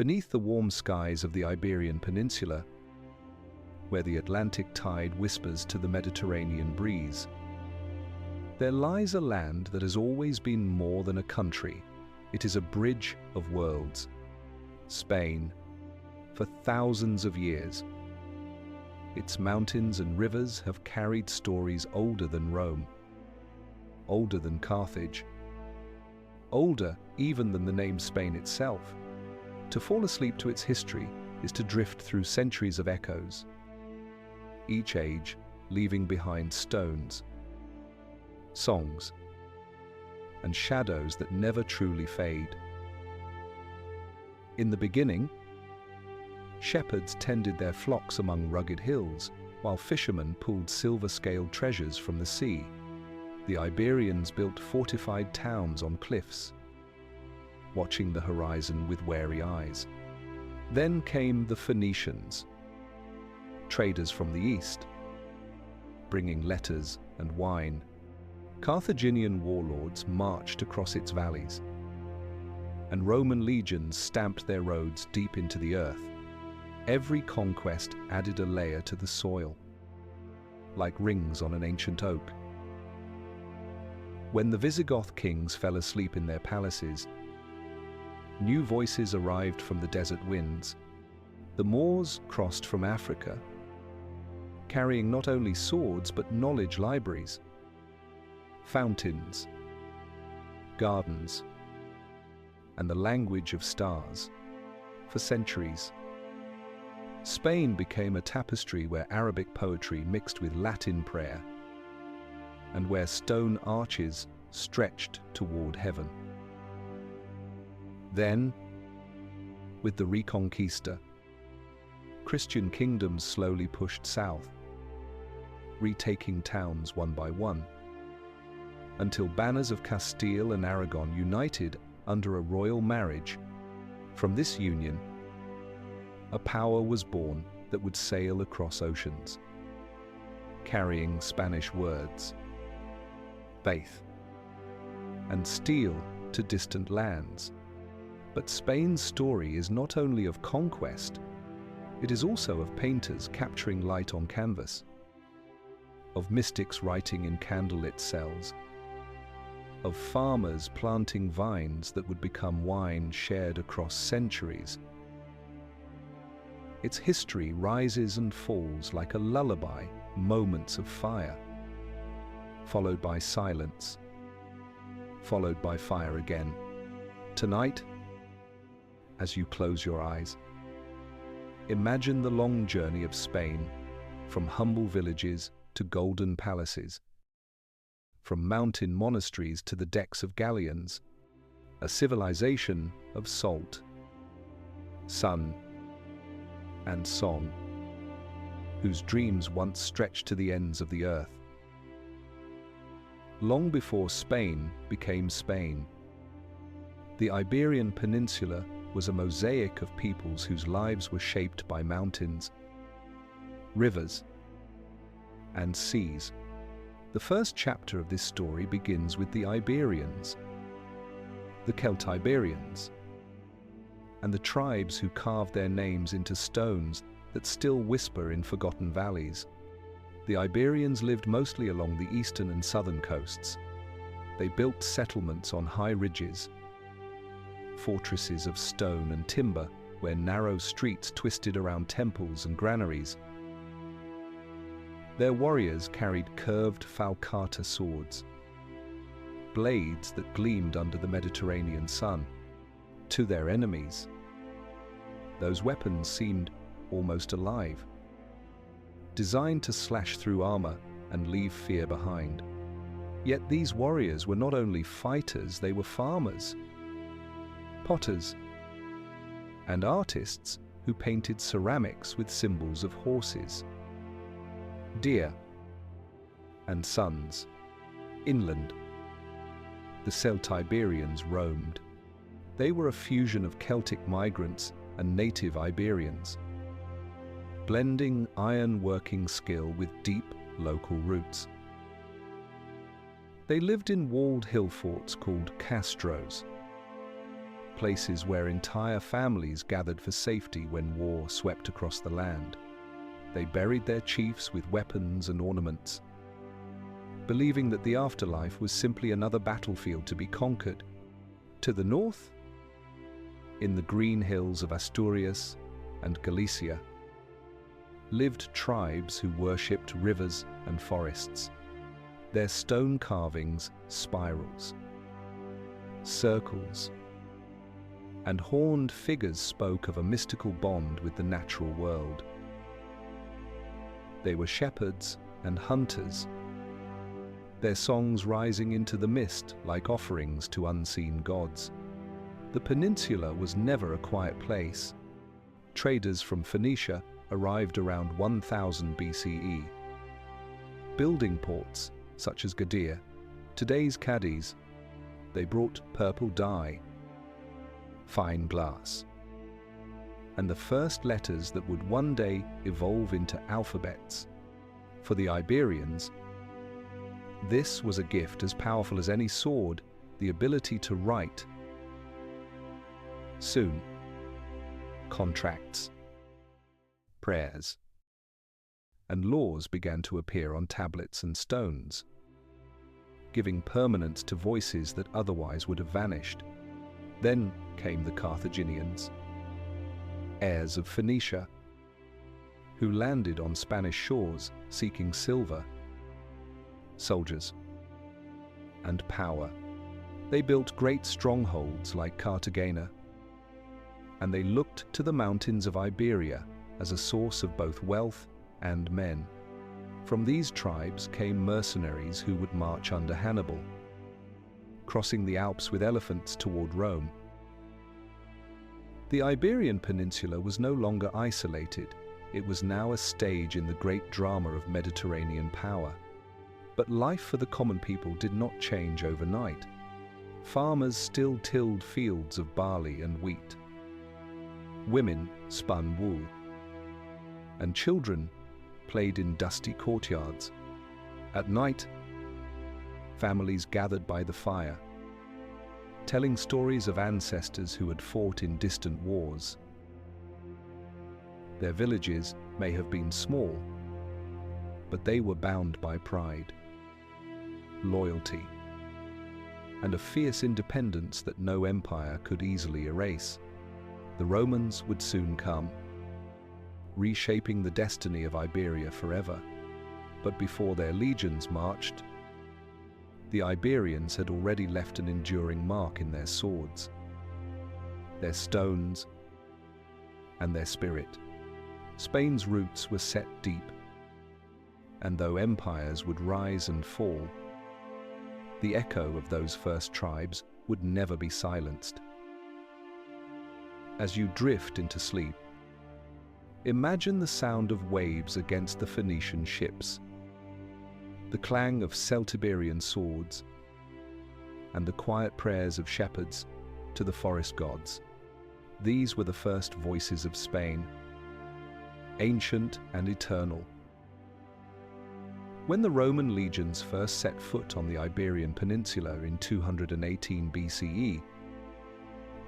Beneath the warm skies of the Iberian Peninsula, where the Atlantic tide whispers to the Mediterranean breeze, there lies a land that has always been more than a country. It is a bridge of worlds. Spain, for thousands of years. Its mountains and rivers have carried stories older than Rome, older than Carthage, older even than the name Spain itself. To fall asleep to its history is to drift through centuries of echoes, each age leaving behind stones, songs, and shadows that never truly fade. In the beginning, shepherds tended their flocks among rugged hills, while fishermen pulled silver-scaled treasures from the sea. The Iberians built fortified towns on cliffs, watching the horizon with wary eyes. Then came the Phoenicians, traders from the east, bringing letters and wine. Carthaginian warlords marched across its valleys, and Roman legions stamped their roads deep into the earth. Every conquest added a layer to the soil, like rings on an ancient oak. When the Visigoth kings fell asleep in their palaces, new voices arrived from the desert winds. The Moors crossed from Africa, carrying not only swords but knowledge libraries, fountains, gardens, and the language of stars. For centuries, Spain became a tapestry where Arabic poetry mixed with Latin prayer, and where stone arches stretched toward heaven. Then, with the Reconquista, Christian kingdoms slowly pushed south, retaking towns one by one, until banners of Castile and Aragon united under a royal marriage. From this union, a power was born that would sail across oceans, carrying Spanish words, faith, and steel to distant lands. But Spain's story is not only of conquest, it is also of painters capturing light on canvas, of mystics writing in candlelit cells, of farmers planting vines that would become wine shared across centuries. Its history rises and falls like a lullaby, moments of fire, followed by silence, followed by fire again. Tonight, as you close your eyes, imagine the long journey of Spain, from humble villages to golden palaces, from mountain monasteries to the decks of galleons, a civilization of salt, sun, and song, whose dreams once stretched to the ends of the earth. Long before Spain became Spain, the Iberian Peninsula was a mosaic of peoples whose lives were shaped by mountains, rivers, and seas. The first chapter of this story begins with the Iberians, the Celtiberians, and the tribes who carved their names into stones that still whisper in forgotten valleys. The Iberians lived mostly along the eastern and southern coasts. They built settlements on high ridges, fortresses of stone and timber where narrow streets twisted around temples and granaries. Their warriors carried curved falcata swords, blades that gleamed under the Mediterranean sun. To their enemies, those weapons seemed almost alive, designed to slash through armor and leave fear behind. Yet these warriors were not only fighters, they were farmers, potters, and artists who painted ceramics with symbols of horses, deer, and suns. Inland, the Celtiberians roamed. They were a fusion of Celtic migrants and native Iberians, blending iron-working skill with deep local roots. They lived in walled hill forts called castros, places where entire families gathered for safety when war swept across the land. They buried their chiefs with weapons and ornaments, believing that the afterlife was simply another battlefield to be conquered. To the north, in the green hills of Asturias and Galicia, lived tribes who worshipped rivers and forests. Their stone carvings, spirals, circles, and horned figures spoke of a mystical bond with the natural world. They were shepherds and hunters, their songs rising into the mist like offerings to unseen gods. The peninsula was never a quiet place. Traders from Phoenicia arrived around 1000 BCE. Building ports, such as Gadir, today's Cadiz, they brought purple dye, fine glass, and the first letters that would one day evolve into alphabets. For the Iberians, this was a gift as powerful as any sword, the ability to write. Soon, contracts, prayers, and laws began to appear on tablets and stones, giving permanence to voices that otherwise would have vanished. Then came the Carthaginians, heirs of Phoenicia, who landed on Spanish shores seeking silver, soldiers, and power. They built great strongholds like Cartagena, and they looked to the mountains of Iberia as a source of both wealth and men. From these tribes came mercenaries who would march under Hannibal, crossing the Alps with elephants toward Rome. The Iberian Peninsula was no longer isolated. It was now a stage in the great drama of Mediterranean power. But life for the common people did not change overnight. Farmers still tilled fields of barley and wheat. Women spun wool, and children played in dusty courtyards. At night, families gathered by the fire, telling stories of ancestors who had fought in distant wars. Their villages may have been small, but they were bound by pride, loyalty, and a fierce independence that no empire could easily erase. The Romans would soon come, reshaping the destiny of Iberia forever. But before their legions marched, the Iberians had already left an enduring mark in their swords, their stones, and their spirit. Spain's roots were set deep, and though empires would rise and fall, the echo of those first tribes would never be silenced. As you drift into sleep, imagine the sound of waves against the Phoenician ships, the clang of Celtiberian swords, and the quiet prayers of shepherds to the forest gods. These were the first voices of Spain, ancient and eternal. When the Roman legions first set foot on the Iberian Peninsula in 218 BCE,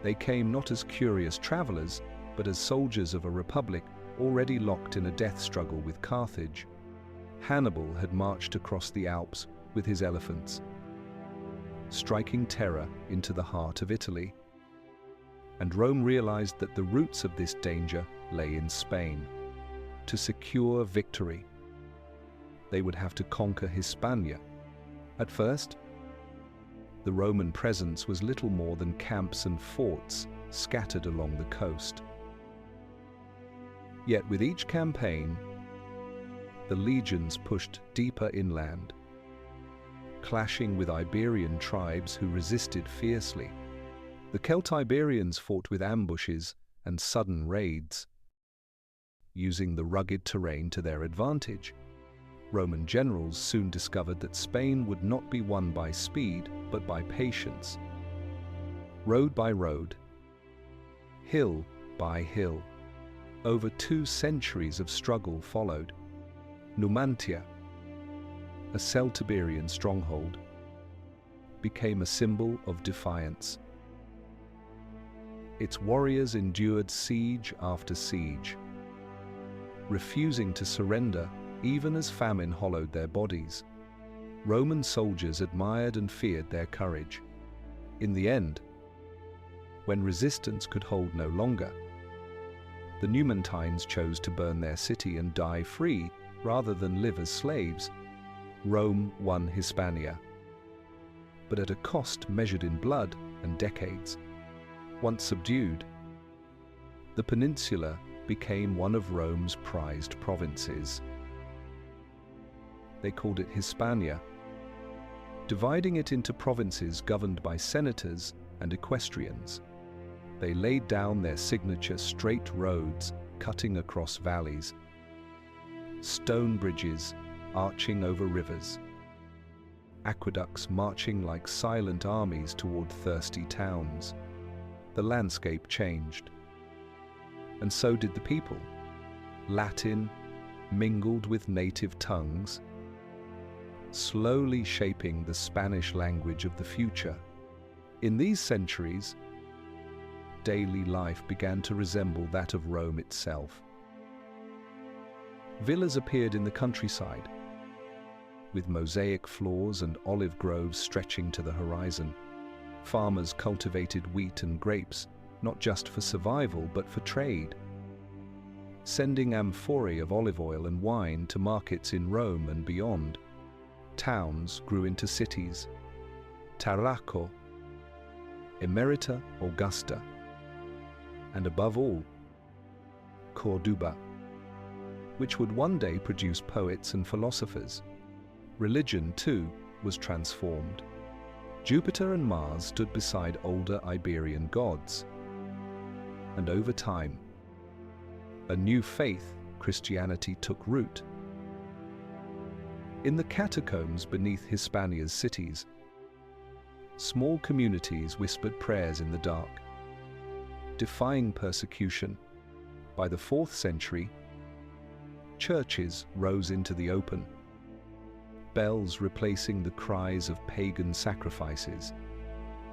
they came not as curious travelers, but as soldiers of a republic already locked in a death struggle with Carthage. Hannibal had marched across the Alps with his elephants, striking terror into the heart of Italy. And Rome realized that the roots of this danger lay in Spain. To secure victory, they would have to conquer Hispania. At first, the Roman presence was little more than camps and forts scattered along the coast. Yet with each campaign, the legions pushed deeper inland, clashing with Iberian tribes who resisted fiercely. The Celtiberians fought with ambushes and sudden raids, using the rugged terrain to their advantage. Roman generals soon discovered that Spain would not be won by speed, but by patience. Road by road, hill by hill, over 2 centuries of struggle followed. Numantia, a Celtiberian stronghold, became a symbol of defiance. Its warriors endured siege after siege, refusing to surrender even as famine hollowed their bodies. Roman soldiers admired and feared their courage. In the end, when resistance could hold no longer, the Numantines chose to burn their city and die free rather than live as slaves. Rome won Hispania, but at a cost measured in blood and decades. Once subdued, the peninsula became one of Rome's prized provinces. They called it Hispania, dividing it into provinces governed by senators and equestrians. They laid down their signature straight roads cutting across valleys, stone bridges arching over rivers, aqueducts marching like silent armies toward thirsty towns. The landscape changed, and so did the people. Latin mingled with native tongues, slowly shaping the Spanish language of the future. In these centuries, daily life began to resemble that of Rome itself. Villas appeared in the countryside, with mosaic floors and olive groves stretching to the horizon. Farmers cultivated wheat and grapes, not just for survival but for trade, sending amphorae of olive oil and wine to markets in Rome and beyond. Towns grew into cities: Tarraco, Emerita Augusta, and above all, Corduba, which would one day produce poets and philosophers. Religion, too, was transformed. Jupiter and Mars stood beside older Iberian gods. And over time, a new faith, Christianity, took root. In the catacombs beneath Hispania's cities, small communities whispered prayers in the dark, defying persecution. By the 4th century, churches rose into the open, bells replacing the cries of pagan sacrifices.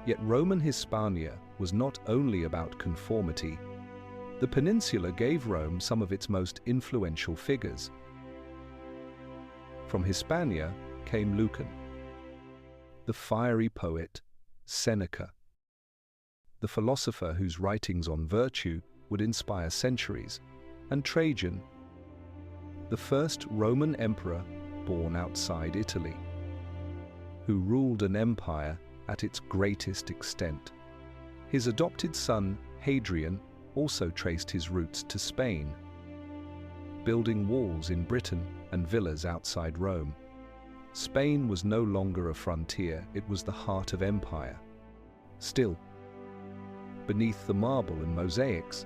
Yet Roman Hispania was not only about conformity. The peninsula gave Rome some of its most influential figures. From Hispania came Lucan, the fiery poet Seneca, the philosopher whose writings on virtue would inspire centuries, and Trajan, the first Roman emperor born outside Italy, who ruled an empire at its greatest extent. His adopted son, Hadrian, also traced his roots to Spain, building walls in Britain and villas outside Rome. Spain was no longer a frontier, it was the heart of empire. Still, beneath the marble and mosaics,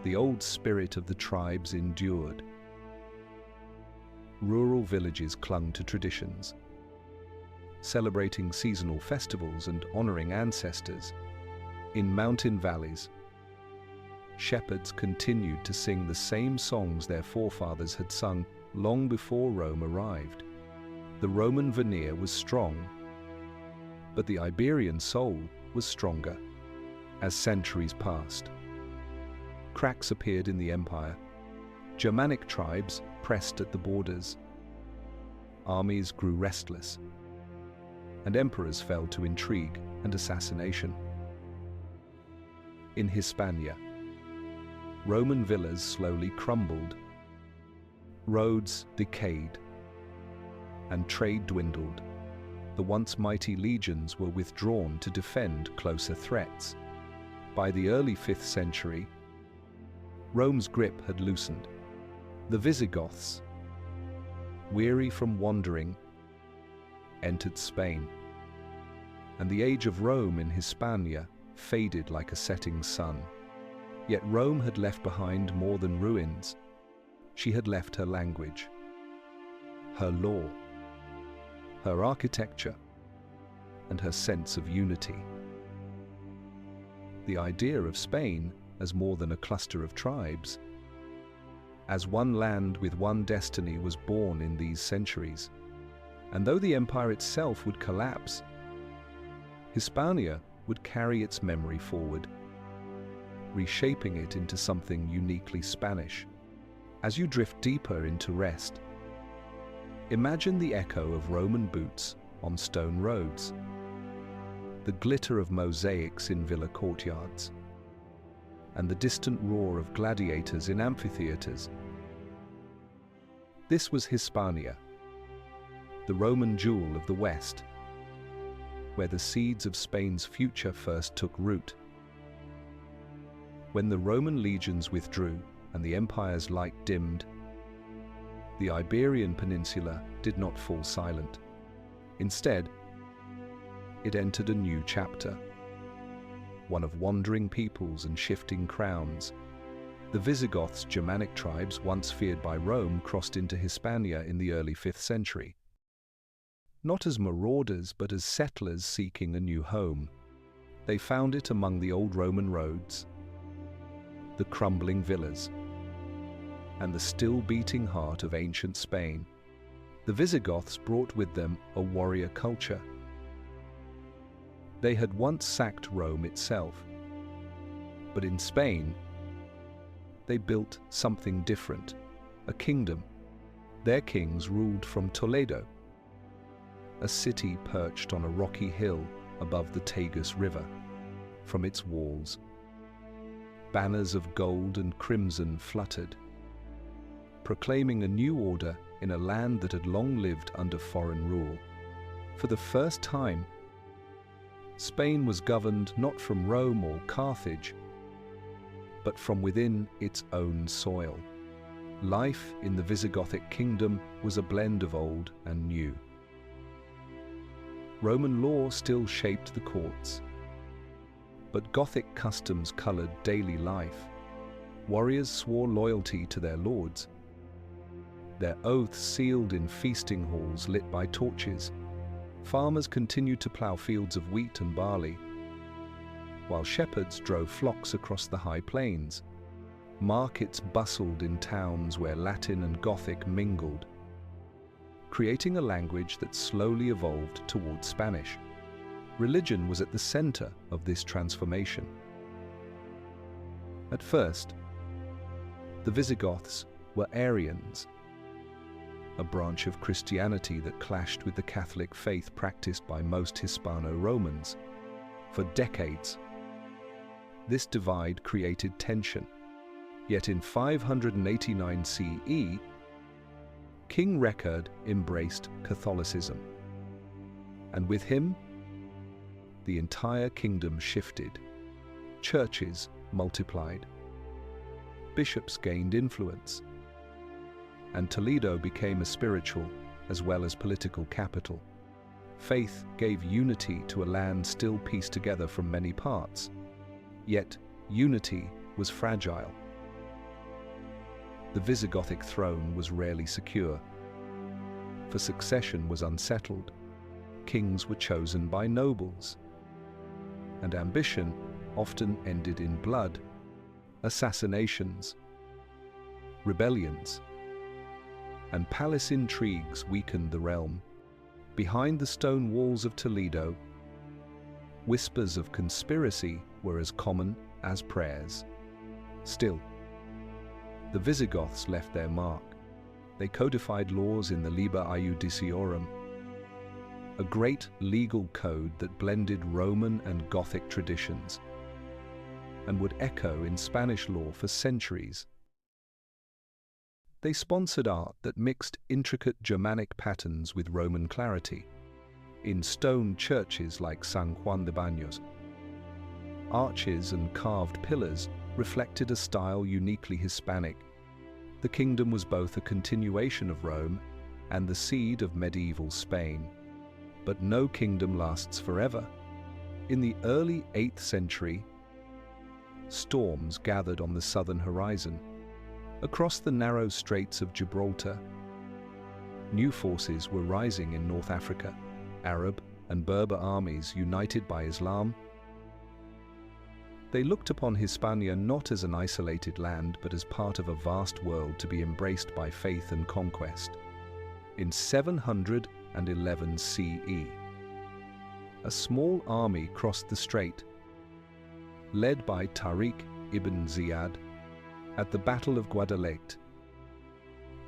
the old spirit of the tribes endured. Rural villages clung to traditions, celebrating seasonal festivals and honoring ancestors. In mountain valleys, shepherds continued to sing the same songs their forefathers had sung long before Rome arrived. The Roman veneer was strong, but the Iberian soul was stronger. As centuries passed, cracks appeared in the empire. Germanic tribes pressed at the borders. Armies grew restless, and emperors fell to intrigue and assassination. In Hispania, Roman villas slowly crumbled, roads decayed, and trade dwindled. The once mighty legions were withdrawn to defend closer threats. By the early 5th century, Rome's grip had loosened. The Visigoths, weary from wandering, entered Spain, and the age of Rome in Hispania faded like a setting sun. Yet Rome had left behind more than ruins. She had left her language, her law, her architecture, and her sense of unity. The idea of Spain as more than a cluster of tribes, as one land with one destiny, was born in these centuries. And though the empire itself would collapse, Hispania would carry its memory forward. reshaping it into something uniquely Spanish. As you drift deeper into rest, imagine the echo of Roman boots on stone roads, the glitter of mosaics in villa courtyards, and the distant roar of gladiators in amphitheaters. This was Hispania, the Roman jewel of the West, where the seeds of Spain's future first took root. When the Roman legions withdrew and the empire's light dimmed, the Iberian Peninsula did not fall silent. Instead, it entered a new chapter, one of wandering peoples and shifting crowns. The Visigoths, Germanic tribes once feared by Rome, crossed into Hispania in the early 5th century. Not as marauders, but as settlers seeking a new home. They found it among the old Roman roads, the crumbling villas, and the still beating heart of ancient Spain. The Visigoths brought with them a warrior culture. They had once sacked Rome itself, but in Spain, they built something different, a kingdom. Their kings ruled from Toledo, a city perched on a rocky hill above the Tagus River. From its walls, banners of gold and crimson fluttered, proclaiming a new order in a land that had long lived under foreign rule. For the first time, Spain was governed not from Rome or Carthage, but from within its own soil. Life in the Visigothic kingdom was a blend of old and new. Roman law still shaped the courts, but Gothic customs colored daily life. Warriors swore loyalty to their lords, their oaths sealed in feasting halls lit by torches. Farmers continued to plow fields of wheat and barley, while shepherds drove flocks across the high plains. Markets bustled in towns where Latin and Gothic mingled, creating a language that slowly evolved towards Spanish. Religion was at the center of this transformation. At first, the Visigoths were Arians, a branch of Christianity that clashed with the Catholic faith practiced by most Hispano-Romans. For decades, this divide created tension. Yet in 589 CE, King Reconquista embraced Catholicism, and with him, the entire kingdom shifted. Churches multiplied, bishops gained influence, and Toledo became a spiritual as well as political capital. Faith gave unity to a land still pieced together from many parts, yet unity was fragile. The Visigothic throne was rarely secure, for succession was unsettled. Kings were chosen by nobles, and ambition often ended in blood, assassinations, rebellions, and palace intrigues weakened the realm. Behind the stone walls of Toledo, whispers of conspiracy were as common as prayers. Still, the Visigoths left their mark. They codified laws in the Liber Iudiciorum, a great legal code that blended Roman and Gothic traditions, and would echo in Spanish law for centuries. They sponsored art that mixed intricate Germanic patterns with Roman clarity. In stone churches like San Juan de Baños, arches and carved pillars reflected a style uniquely Hispanic. The kingdom was both a continuation of Rome and the seed of medieval Spain. But no kingdom lasts forever. In the early 8th century, storms gathered on the southern horizon. Across the narrow straits of Gibraltar, new forces were rising in North Africa. Arab and Berber armies united by Islam. They looked upon Hispania not as an isolated land, but as part of a vast world to be embraced by faith and conquest. In 711 CE, a small army crossed the strait, led by Tariq ibn Ziyad at the Battle of Guadalete.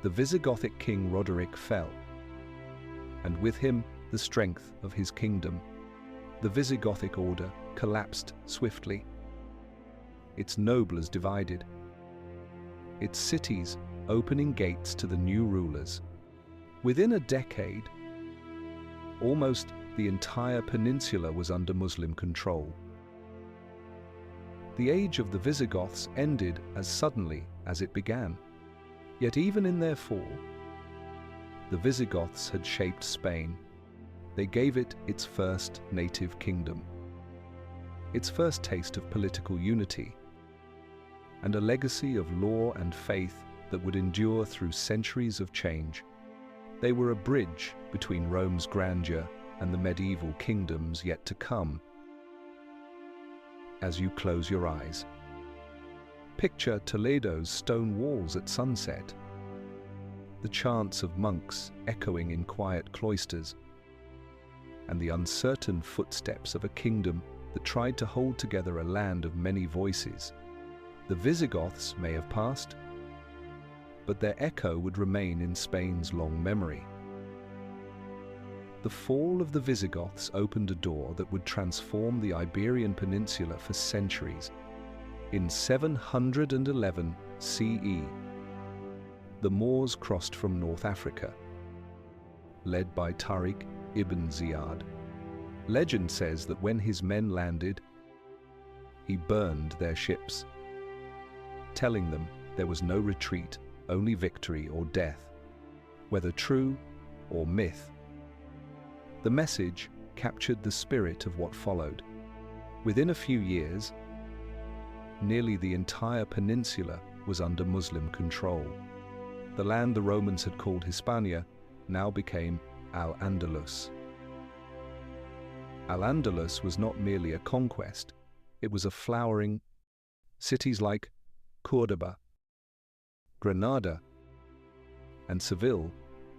The Visigothic king Roderick fell, and with him the strength of his kingdom. The Visigothic order collapsed swiftly. Its nobles divided, its cities opening gates to the new rulers. Within a decade, almost the entire peninsula was under Muslim control. The age of the Visigoths ended as suddenly as it began. Yet even in their fall, the Visigoths had shaped Spain. They gave it its first native kingdom, its first taste of political unity, and a legacy of law and faith that would endure through centuries of change. They were a bridge between Rome's grandeur and the medieval kingdoms yet to come. As you close your eyes, picture Toledo's stone walls at sunset, the chants of monks echoing in quiet cloisters, and the uncertain footsteps of a kingdom that tried to hold together a land of many voices. The Visigoths may have passed, but their echo would remain in Spain's long memory. The fall of the Visigoths opened a door that would transform the Iberian Peninsula for centuries. In 711 CE, the Moors crossed from North Africa, led by Tariq ibn Ziyad. Legend says that when his men landed, he burned their ships, telling them there was no retreat, only victory or death. Whether true or myth, the message captured the spirit of what followed. Within a few years, nearly the entire peninsula was under Muslim control. The land the Romans had called Hispania now became Al-Andalus. Al-Andalus was not merely a conquest, it was a flowering. Cities like Córdoba, Granada, and Seville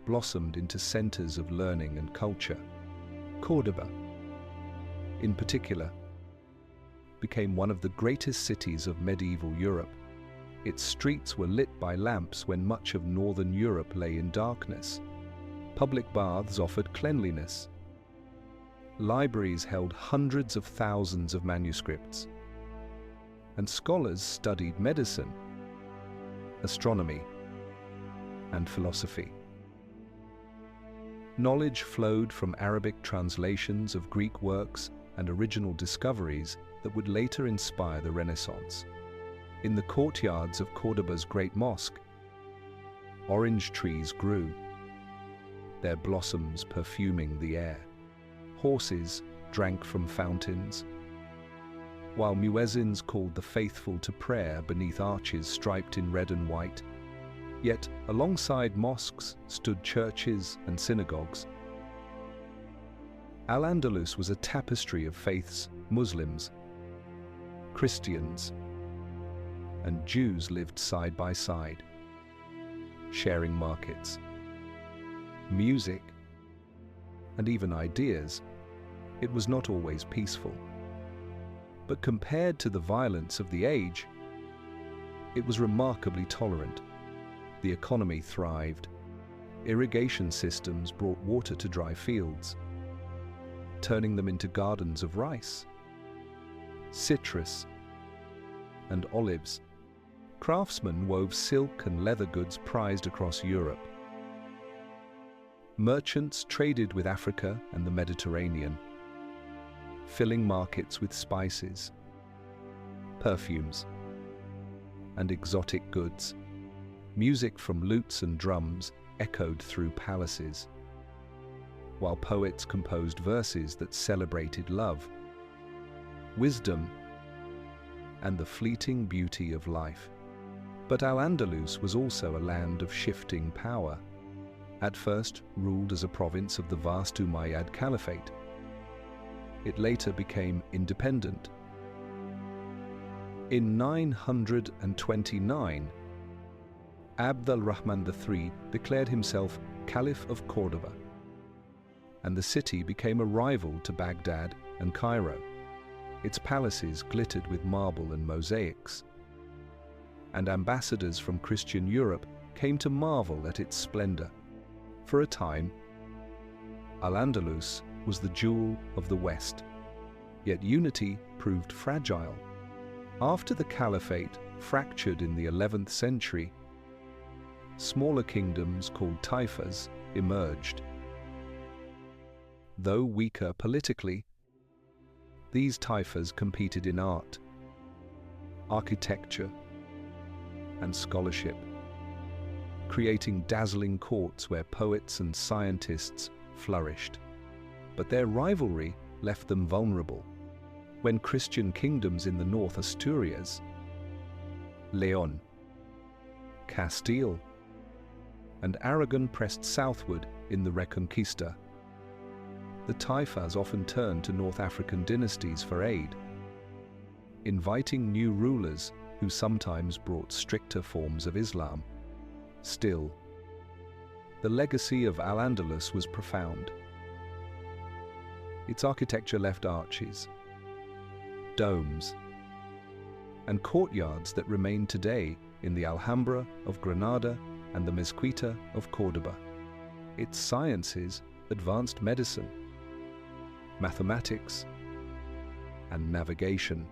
blossomed into centers of learning and culture. Córdoba, in particular, became one of the greatest cities of medieval Europe. Its streets were lit by lamps when much of northern Europe lay in darkness. Public baths offered cleanliness. Libraries held hundreds of thousands of manuscripts, and scholars studied medicine, astronomy, and philosophy. Knowledge flowed from Arabic translations of Greek works and original discoveries that would later inspire the Renaissance. In the courtyards of Córdoba's great mosque, orange trees grew, their blossoms perfuming the air. Horses drank from fountains, while muezzins called the faithful to prayer beneath arches striped in red and white. Yet, alongside mosques stood churches and synagogues. Al-Andalus was a tapestry of faiths. Muslims, Christians, and Jews lived side by side, sharing markets, music, and even ideas. It was not always peaceful, but compared to the violence of the age, it was remarkably tolerant. The economy thrived. Irrigation systems brought water to dry fields, turning them into gardens of rice, citrus, and olives. Craftsmen wove silk and leather goods prized across Europe. Merchants traded with Africa and the Mediterranean, filling markets with spices, perfumes, and exotic goods. Music from lutes and drums echoed through palaces, while poets composed verses that celebrated love, wisdom, and the fleeting beauty of life. But Al-Andalus was also a land of shifting power. At first ruled as a province of the vast Umayyad Caliphate, it later became independent. In 929, Abd al-Rahman III declared himself Caliph of Córdoba, and the city became a rival to Baghdad and Cairo. Its palaces glittered with marble and mosaics, and ambassadors from Christian Europe came to marvel at its splendor. For a time, Al-Andalus was the jewel of the West, yet unity proved fragile. After the Caliphate fractured in the 11th century, smaller kingdoms called taifas emerged. Though weaker politically, these taifas competed in art, architecture, and scholarship, creating dazzling courts where poets and scientists flourished. But their rivalry left them vulnerable. When Christian kingdoms in the north, Asturias, Leon, Castile, and Aragon pressed southward in the Reconquista, the taifas often turned to North African dynasties for aid, inviting new rulers who sometimes brought stricter forms of Islam. Still, the legacy of Al-Andalus was profound. Its architecture left arches, domes, and courtyards that remain today in the Alhambra of Granada and the Mezquita of Córdoba. Its sciences advanced medicine, mathematics, and navigation.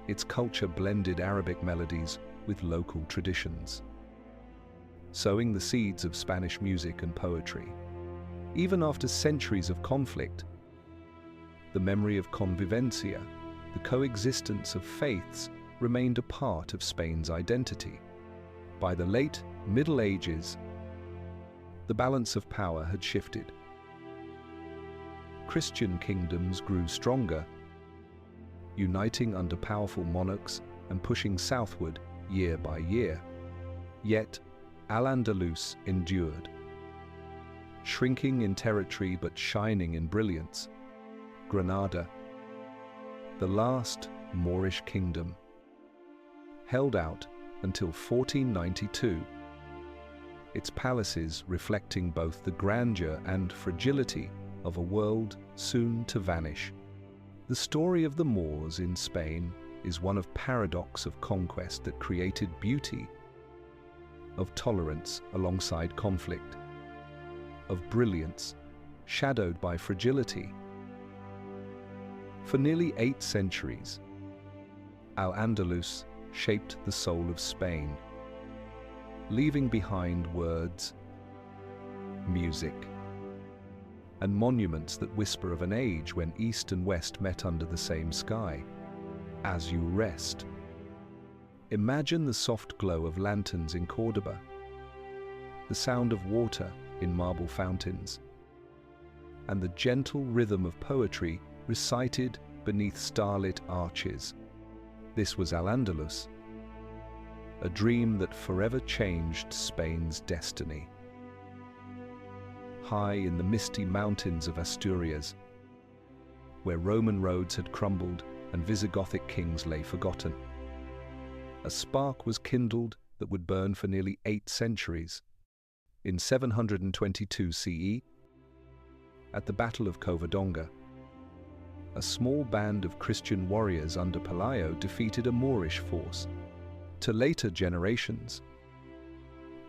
Its culture blended Arabic melodies with local traditions, sowing the seeds of Spanish music and poetry. Even after centuries of conflict, the memory of convivencia, the coexistence of faiths, remained a part of Spain's identity. By the late Middle Ages, the balance of power had shifted. Christian kingdoms grew stronger, uniting under powerful monarchs and pushing southward year by year. Yet, Al-Andalus endured, shrinking in territory but shining in brilliance. Granada, the last Moorish kingdom, held out until 1492, its palaces reflecting both the grandeur and fragility of a world soon to vanish. The story of the Moors in Spain is one of paradox of conquest that created beauty, of tolerance alongside conflict, of brilliance shadowed by fragility. For nearly 8 centuries, Al-Andalus shaped the soul of Spain, leaving behind words, music, and monuments that whisper of an age when East and West met under the same sky. As you rest, imagine the soft glow of lanterns in Córdoba, the sound of water in marble fountains, and the gentle rhythm of poetry recited beneath starlit arches. This was Al-Andalus, a dream that forever changed Spain's destiny. High in the misty mountains of Asturias, where Roman roads had crumbled and Visigothic kings lay forgotten, a spark was kindled that would burn for nearly 8 centuries. In 722 CE, at the Battle of Covadonga, a small band of Christian warriors under Pelayo defeated a Moorish force. To later generations,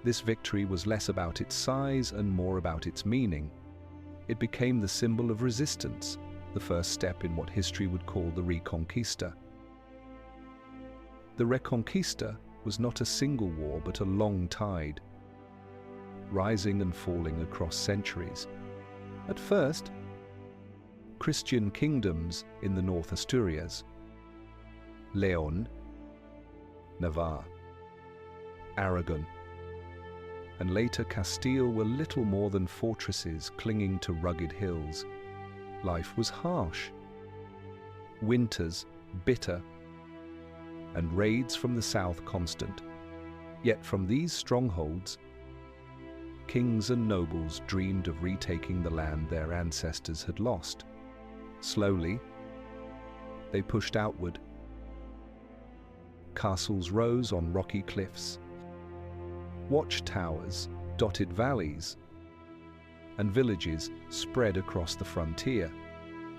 this victory was less about its size and more about its meaning. It became the symbol of resistance, the first step in what history would call the Reconquista. The Reconquista was not a single war but a long tide, rising and falling across centuries. At first, Christian kingdoms in the North Asturias, Leon, Navarre, Aragon, and later Castile were little more than fortresses clinging to rugged hills. Life was harsh, winters bitter, and raids from the south constant. Yet from these strongholds, kings and nobles dreamed of retaking the land their ancestors had lost. Slowly, they pushed outward. Castles rose on rocky cliffs, watchtowers dotted valleys, and villages spread across the frontier.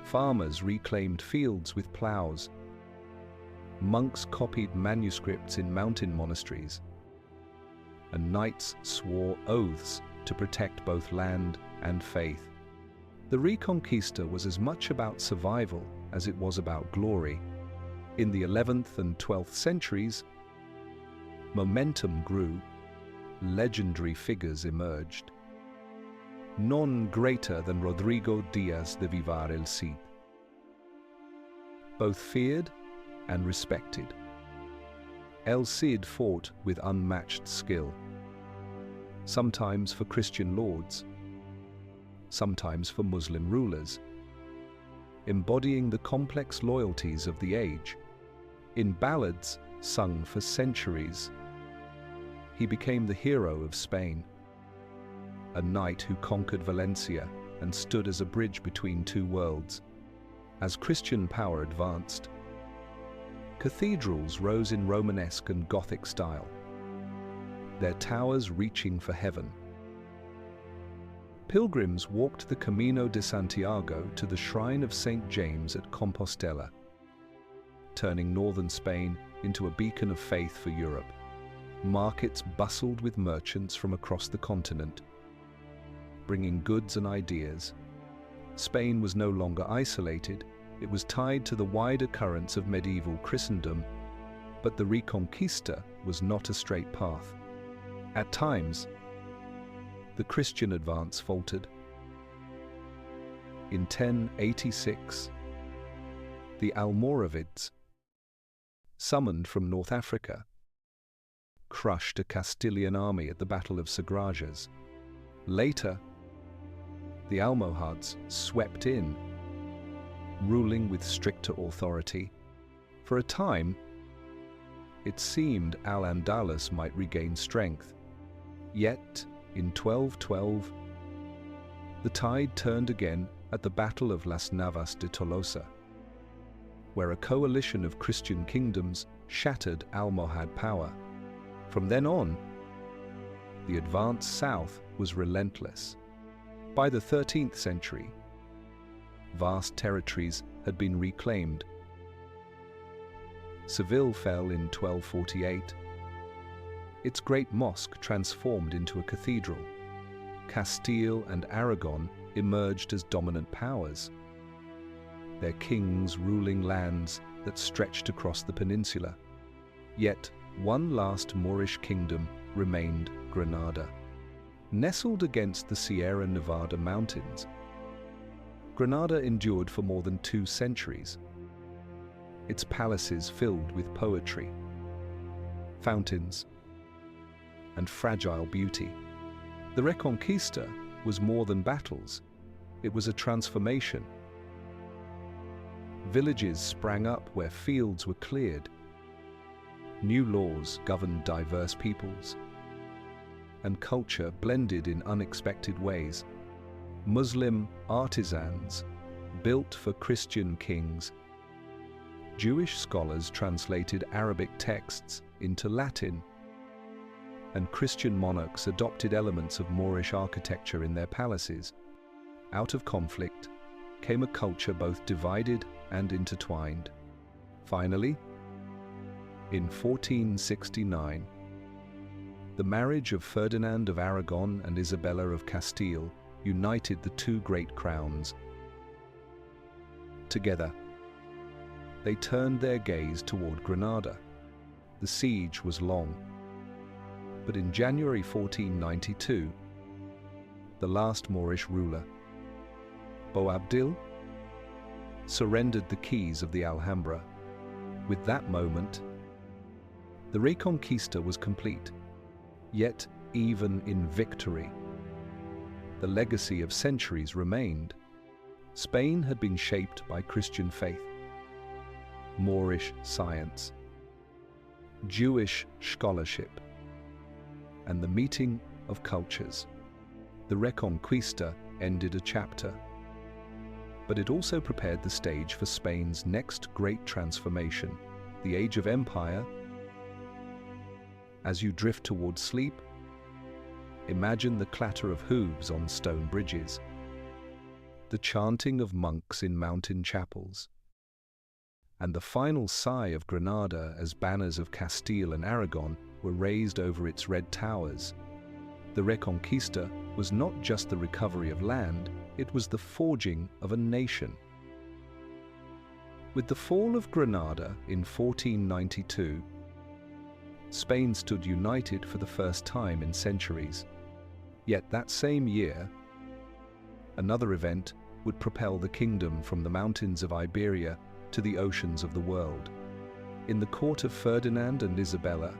Farmers reclaimed fields with plows, Monks copied manuscripts in mountain monasteries, and knights swore oaths to protect both land and faith. The Reconquista was as much about survival as it was about glory. In the 11th and 12th centuries, momentum grew, legendary figures emerged. None greater than Rodrigo Díaz de Vivar el Cid. Both feared and respected. El Cid fought with unmatched skill, sometimes for Christian lords, sometimes for Muslim rulers, embodying the complex loyalties of the age. In ballads sung for centuries, he became the hero of Spain, a knight who conquered Valencia and stood as a bridge between two worlds. As Christian power advanced, cathedrals rose in Romanesque and Gothic style, their towers reaching for heaven. Pilgrims walked the Camino de Santiago to the shrine of St. James at Compostela, turning northern Spain into a beacon of faith for Europe. Markets bustled with merchants from across the continent, bringing goods and ideas. Spain was no longer isolated, it was tied to the wider currents of medieval Christendom, but the Reconquista was not a straight path. At times, the Christian advance faltered. In 1086, the Almoravids, summoned from North Africa, crushed a Castilian army at the Battle of Sagrajas. Later, the Almohads swept in, ruling with stricter authority. For a time, it seemed Al-Andalus might regain strength. Yet, in 1212, the tide turned again at the Battle of Las Navas de Tolosa, where a coalition of Christian kingdoms shattered Almohad power. From then on, the advance south was relentless. By the 13th century, vast territories had been reclaimed. Seville fell in 1248. Its great mosque transformed into a cathedral. Castile and Aragon emerged as dominant powers, their kings ruling lands that stretched across the peninsula. Yet, one last Moorish kingdom remained: Granada. Nestled against the Sierra Nevada mountains, Granada endured for more than 2 centuries. Its palaces filled with poetry, fountains, and fragile beauty. The Reconquista was more than battles. It was a transformation. Villages sprang up where fields were cleared. New laws governed diverse peoples, and culture blended in unexpected ways. Muslim artisans built for Christian kings. Jewish scholars translated Arabic texts into Latin, and Christian monarchs adopted elements of Moorish architecture in their palaces. Out of conflict came a culture both divided and intertwined. Finally, in 1469, the marriage of Ferdinand of Aragon and Isabella of Castile united the two great crowns. Together, they turned their gaze toward Granada. The siege was long, but in January 1492, the last Moorish ruler, Boabdil, surrendered the keys of the Alhambra. With that moment, the Reconquista was complete. Yet, even in victory, the legacy of centuries remained. Spain had been shaped by Christian faith, Moorish science, Jewish scholarship, and the meeting of cultures. The Reconquista ended a chapter, but it also prepared the stage for Spain's next great transformation, the Age of Empire. As you drift toward sleep, imagine the clatter of hooves on stone bridges, the chanting of monks in mountain chapels, and the final sigh of Granada as banners of Castile and Aragon were raised over its red towers. The Reconquista was not just the recovery of land, it was the forging of a nation. With the fall of Granada in 1492, Spain stood united for the first time in centuries. Yet that same year, another event would propel the kingdom from the mountains of Iberia to the oceans of the world. In the court of Ferdinand and Isabella,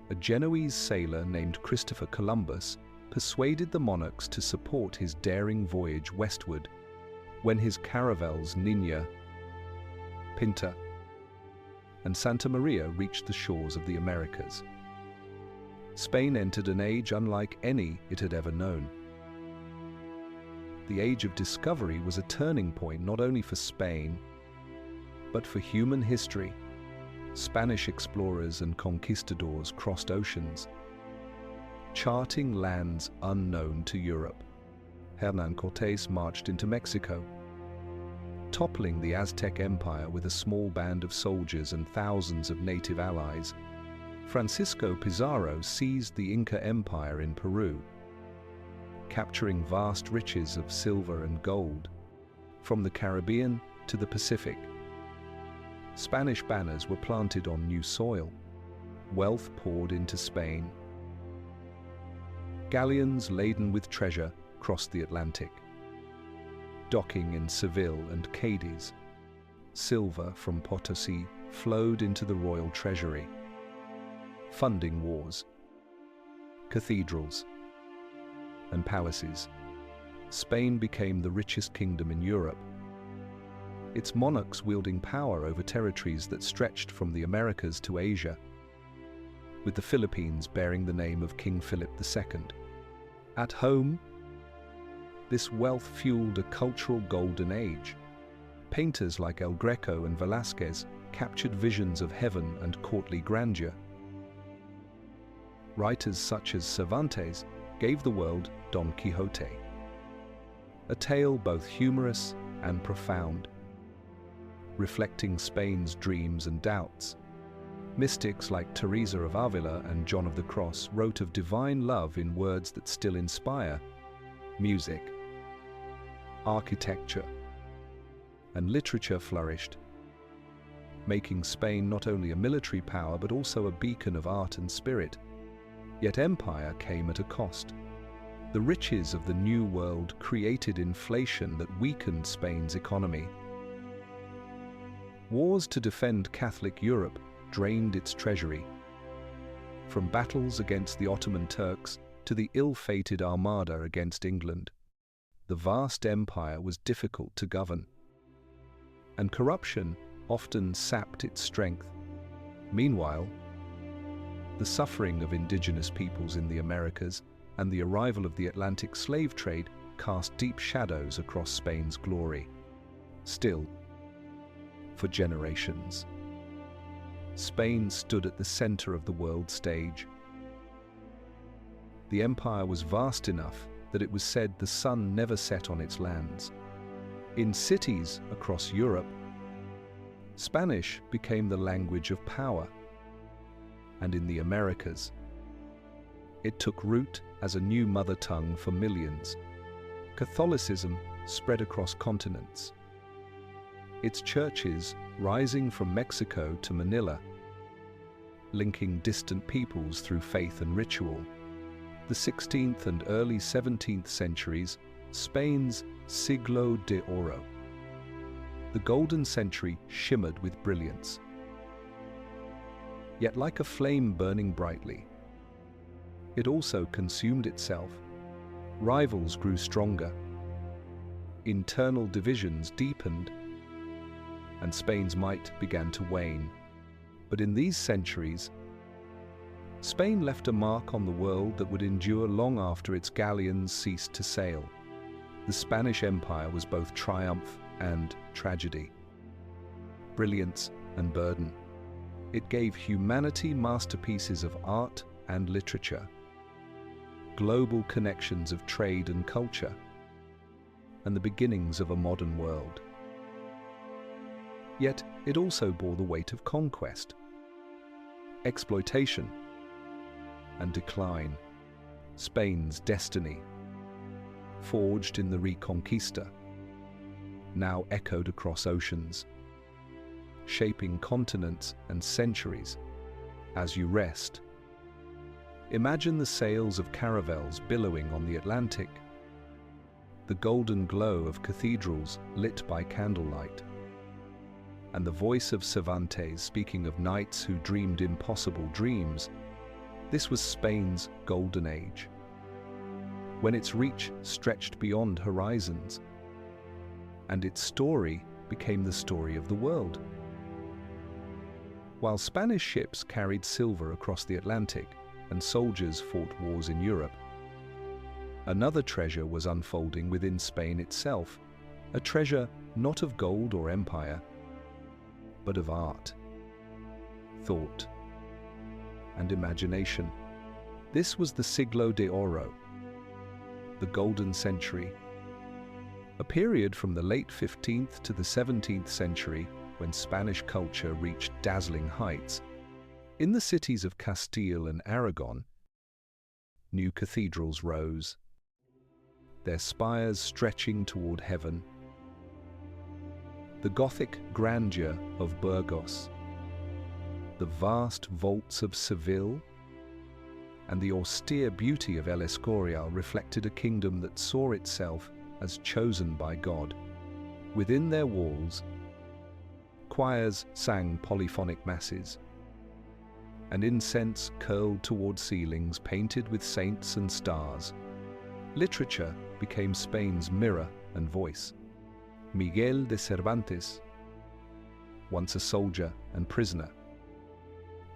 a Genoese sailor named Christopher Columbus persuaded the monarchs to support his daring voyage westward when his caravels Niña, Pinta, and Santa Maria reached the shores of the Americas. Spain entered an age unlike any it had ever known. The age of discovery was a turning point not only for Spain, but for human history. Spanish explorers and conquistadors crossed oceans, charting lands unknown to Europe. Hernán Cortés marched into Mexico, toppling the Aztec Empire with a small band of soldiers and thousands of native allies. Francisco Pizarro seized the Inca Empire in Peru, capturing vast riches of silver and gold, from the Caribbean to the Pacific. Spanish banners were planted on new soil. Wealth poured into Spain. Galleons laden with treasure crossed the Atlantic, docking in Seville and Cadiz. Silver from Potosi flowed into the royal treasury, funding wars, cathedrals, and palaces. Spain became the richest kingdom in Europe, its monarchs wielding power over territories that stretched from the Americas to Asia, with the Philippines bearing the name of King Philip II. At home, this wealth fueled a cultural golden age. Painters like El Greco and Velázquez captured visions of heaven and courtly grandeur. Writers such as Cervantes gave the world Don Quixote, a tale both humorous and profound, reflecting Spain's dreams and doubts. Mystics like Teresa of Avila and John of the Cross wrote of divine love in words that still inspire. Music, architecture, and literature flourished, making Spain not only a military power but also a beacon of art and spirit. Yet empire came at a cost. The riches of the New World created inflation that weakened Spain's economy. Wars to defend Catholic Europe drained its treasury. From battles against the Ottoman Turks to the ill-fated Armada against England, the vast empire was difficult to govern, and corruption often sapped its strength. Meanwhile, the suffering of indigenous peoples in the Americas and the arrival of the Atlantic slave trade cast deep shadows across Spain's glory. Still, for generations, Spain stood at the center of the world stage. The empire was vast enough that it was said the sun never set on its lands. In cities across Europe, Spanish became the language of power, and in the Americas, it took root as a new mother tongue for millions. Catholicism spread across continents, its churches rising from Mexico to Manila, linking distant peoples through faith and ritual. The 16th and early 17th centuries, Spain's Siglo de Oro. The golden century shimmered with brilliance. Yet like a flame burning brightly, it also consumed itself. Rivals grew stronger. Internal divisions deepened, and Spain's might began to wane. But in these centuries, Spain left a mark on the world that would endure long after its galleons ceased to sail. The Spanish Empire was both triumph and tragedy, brilliance and burden. It gave humanity masterpieces of art and literature, global connections of trade and culture, and the beginnings of a modern world. Yet it also bore the weight of conquest, exploitation, and decline. Spain's destiny, forged in the Reconquista, now echoed across oceans, shaping continents and centuries. As you rest, imagine the sails of caravels billowing on the Atlantic, the golden glow of cathedrals lit by candlelight, and the voice of Cervantes speaking of knights who dreamed impossible dreams. This was Spain's golden age, when its reach stretched beyond horizons, and its story became the story of the world. While Spanish ships carried silver across the Atlantic and soldiers fought wars in Europe, another treasure was unfolding within Spain itself, a treasure not of gold or empire, but of art, thought, and imagination. This was the Siglo de Oro, the Golden Century, a period from the late 15th to the 17th century when Spanish culture reached dazzling heights. In the cities of Castile and Aragon, new cathedrals rose, their spires stretching toward heaven. The Gothic grandeur of Burgos, the vast vaults of Seville, and the austere beauty of El Escorial reflected a kingdom that saw itself as chosen by God. Within their walls, choirs sang polyphonic masses, and incense curled toward ceilings painted with saints and stars. Literature became Spain's mirror and voice. Miguel de Cervantes, once a soldier and prisoner,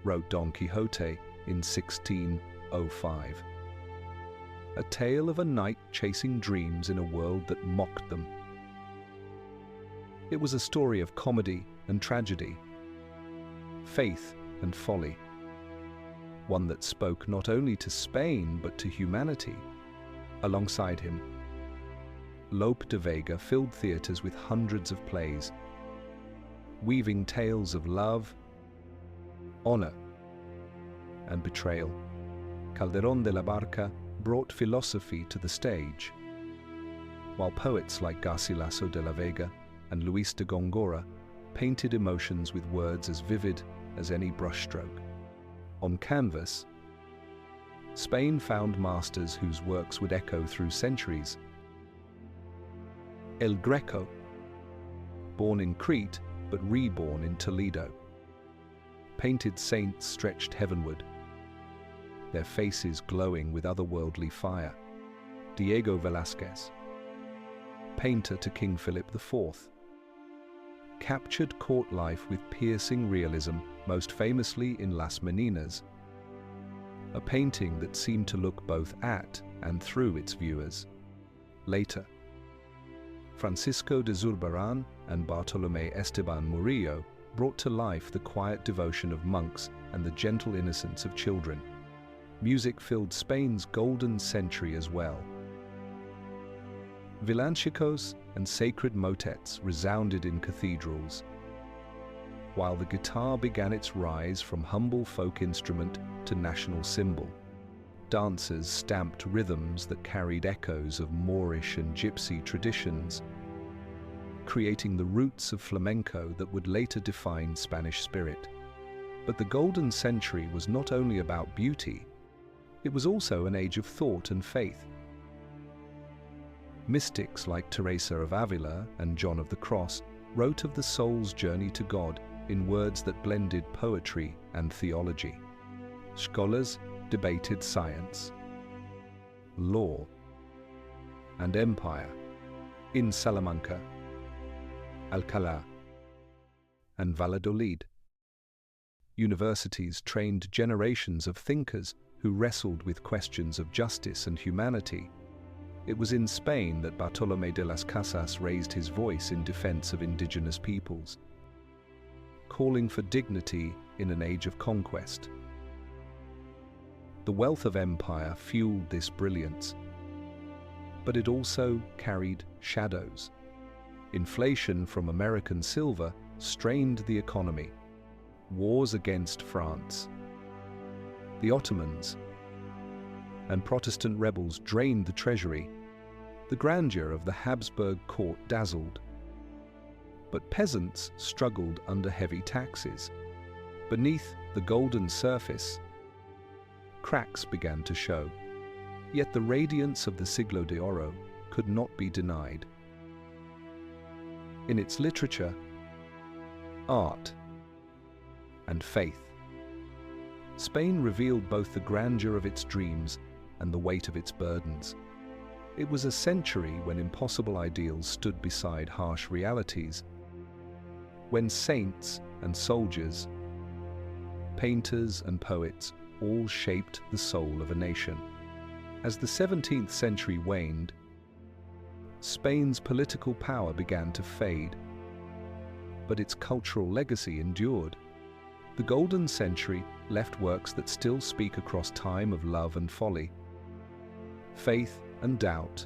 wrote Don Quixote in 1605, a tale of a knight chasing dreams in a world that mocked them. It was a story of comedy and tragedy, faith and folly, one that spoke not only to Spain but to humanity. Alongside him, Lope de Vega filled theaters with hundreds of plays, weaving tales of love, honor, and betrayal. Calderón de la Barca brought philosophy to the stage, while poets like Garcilaso de la Vega and Luis de Góngora painted emotions with words as vivid as any brushstroke. On canvas, Spain found masters whose works would echo through centuries. El Greco, born in Crete but reborn in Toledo, painted saints stretched heavenward, their faces glowing with otherworldly fire. Diego Velázquez, painter to King Philip IV, captured court life with piercing realism, most famously in Las Meninas, a painting that seemed to look both at and through its viewers. Later, Francisco de Zurbarán and Bartolomé Esteban Murillo brought to life the quiet devotion of monks and the gentle innocence of children. Music filled Spain's golden century as well. Villancicos and sacred motets resounded in cathedrals, while the guitar began its rise from humble folk instrument to national symbol. Dancers stamped rhythms that carried echoes of Moorish and Gypsy traditions, creating the roots of flamenco that would later define Spanish spirit. But the Golden Century was not only about beauty, it was also an age of thought and faith. Mystics like Teresa of Avila and John of the Cross wrote of the soul's journey to God in words that blended poetry and theology. Scholars debated science, law, and empire in Salamanca, Alcalá, and Valladolid. Universities trained generations of thinkers who wrestled with questions of justice and humanity. It was in Spain that Bartolomé de las Casas raised his voice in defense of indigenous peoples, calling for dignity in an age of conquest. The wealth of empire fueled this brilliance, but it also carried shadows. Inflation from American silver strained the economy. Wars against France, the Ottomans, and Protestant rebels drained the treasury. The grandeur of the Habsburg court dazzled. But peasants struggled under heavy taxes. Beneath the golden surface, cracks began to show. Yet the radiance of the Siglo de Oro could not be denied. In its literature, art, and faith, Spain revealed both the grandeur of its dreams and the weight of its burdens. It was a century when impossible ideals stood beside harsh realities, when saints and soldiers, painters and poets all shaped the soul of a nation. As the 17th century waned, Spain's political power began to fade, but its cultural legacy endured. The Golden Century left works that still speak across time of love and folly, faith and doubt,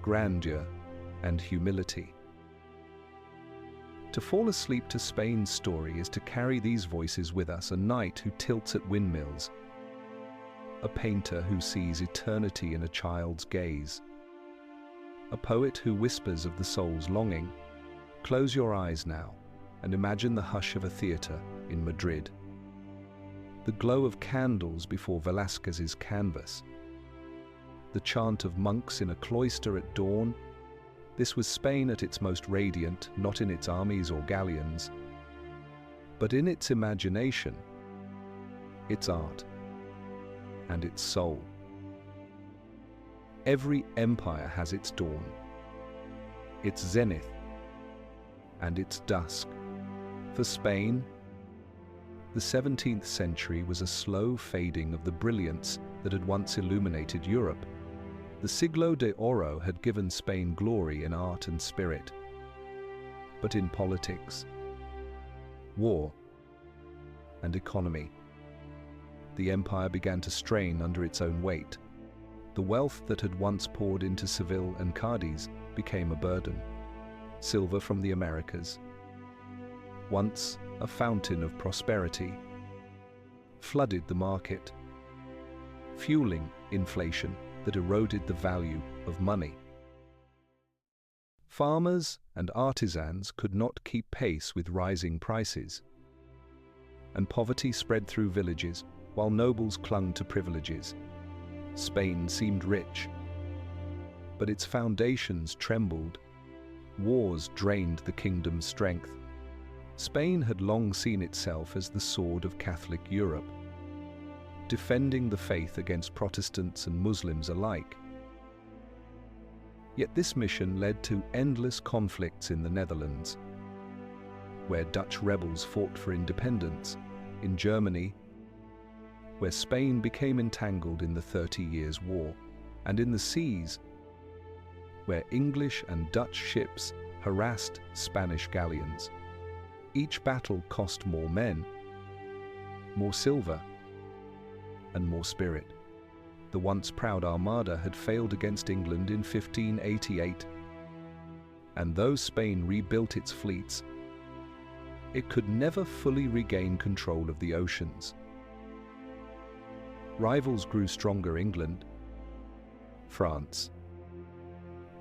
grandeur and humility. To fall asleep to Spain's story is to carry these voices with us: a knight who tilts at windmills, a painter who sees eternity in a child's gaze, a poet who whispers of the soul's longing. Close your eyes now and imagine the hush of a theatre in Madrid, the glow of candles before Velázquez's canvas, the chant of monks in a cloister at dawn. This was Spain at its most radiant, not in its armies or galleons, but in its imagination, its art, and its soul. Every empire has its dawn, its zenith, and its dusk. For Spain, the 17th century was a slow fading of the brilliance that had once illuminated Europe. The Siglo de Oro had given Spain glory in art and spirit. But in politics, war, and economy, the empire began to strain under its own weight. The wealth that had once poured into Seville and Cadiz became a burden. Silver from the Americas, once a fountain of prosperity, flooded the market, fueling inflation that eroded the value of money. Farmers and artisans could not keep pace with rising prices, and poverty spread through villages while nobles clung to privileges. Spain seemed rich, but its foundations trembled. Wars drained the kingdom's strength. Spain had long seen itself as the sword of Catholic Europe, defending the faith against Protestants and Muslims alike. Yet this mission led to endless conflicts in the Netherlands, where Dutch rebels fought for independence, in Germany, where Spain became entangled in the 30 Years' War, and in the seas, where English and Dutch ships harassed Spanish galleons. Each battle cost more men, more silver, and more spirit. The once proud Armada had failed against England in 1588, and though Spain rebuilt its fleets, it could never fully regain control of the oceans. Rivals grew stronger: England, France,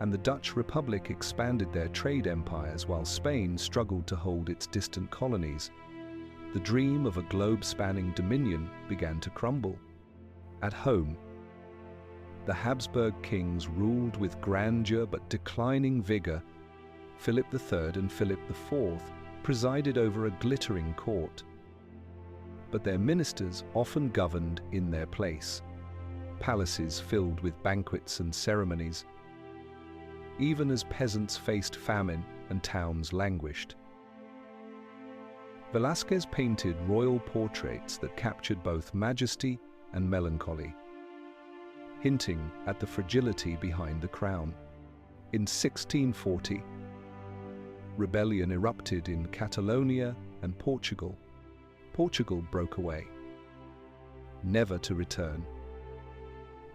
and the Dutch Republic expanded their trade empires while Spain struggled to hold its distant colonies. The dream of a globe-spanning dominion began to crumble. At home, the Habsburg kings ruled with grandeur but declining vigor. Philip III and Philip IV presided over a glittering court, but their ministers often governed in their place. Palaces filled with banquets and ceremonies, even as peasants faced famine and towns languished. Velázquez painted royal portraits that captured both majesty and melancholy, hinting at the fragility behind the crown. In 1640, rebellion erupted in Catalonia and Portugal. Portugal broke away, never to return,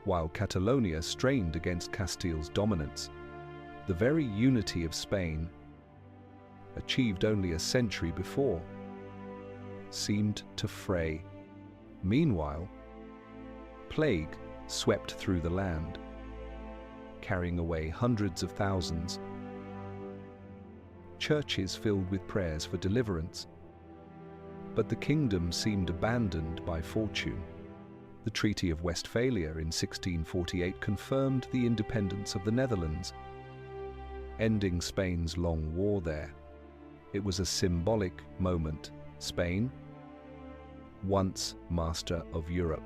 while Catalonia strained against Castile's dominance. The very unity of Spain achieved only a century before, seemed to fray. Meanwhile, plague swept through the land, carrying away hundreds of thousands. Churches filled with prayers for deliverance. But the kingdom seemed abandoned by fortune. The Treaty of Westphalia in 1648 confirmed the independence of the Netherlands, ending Spain's long war there. It was a symbolic moment. Spain, once master of Europe,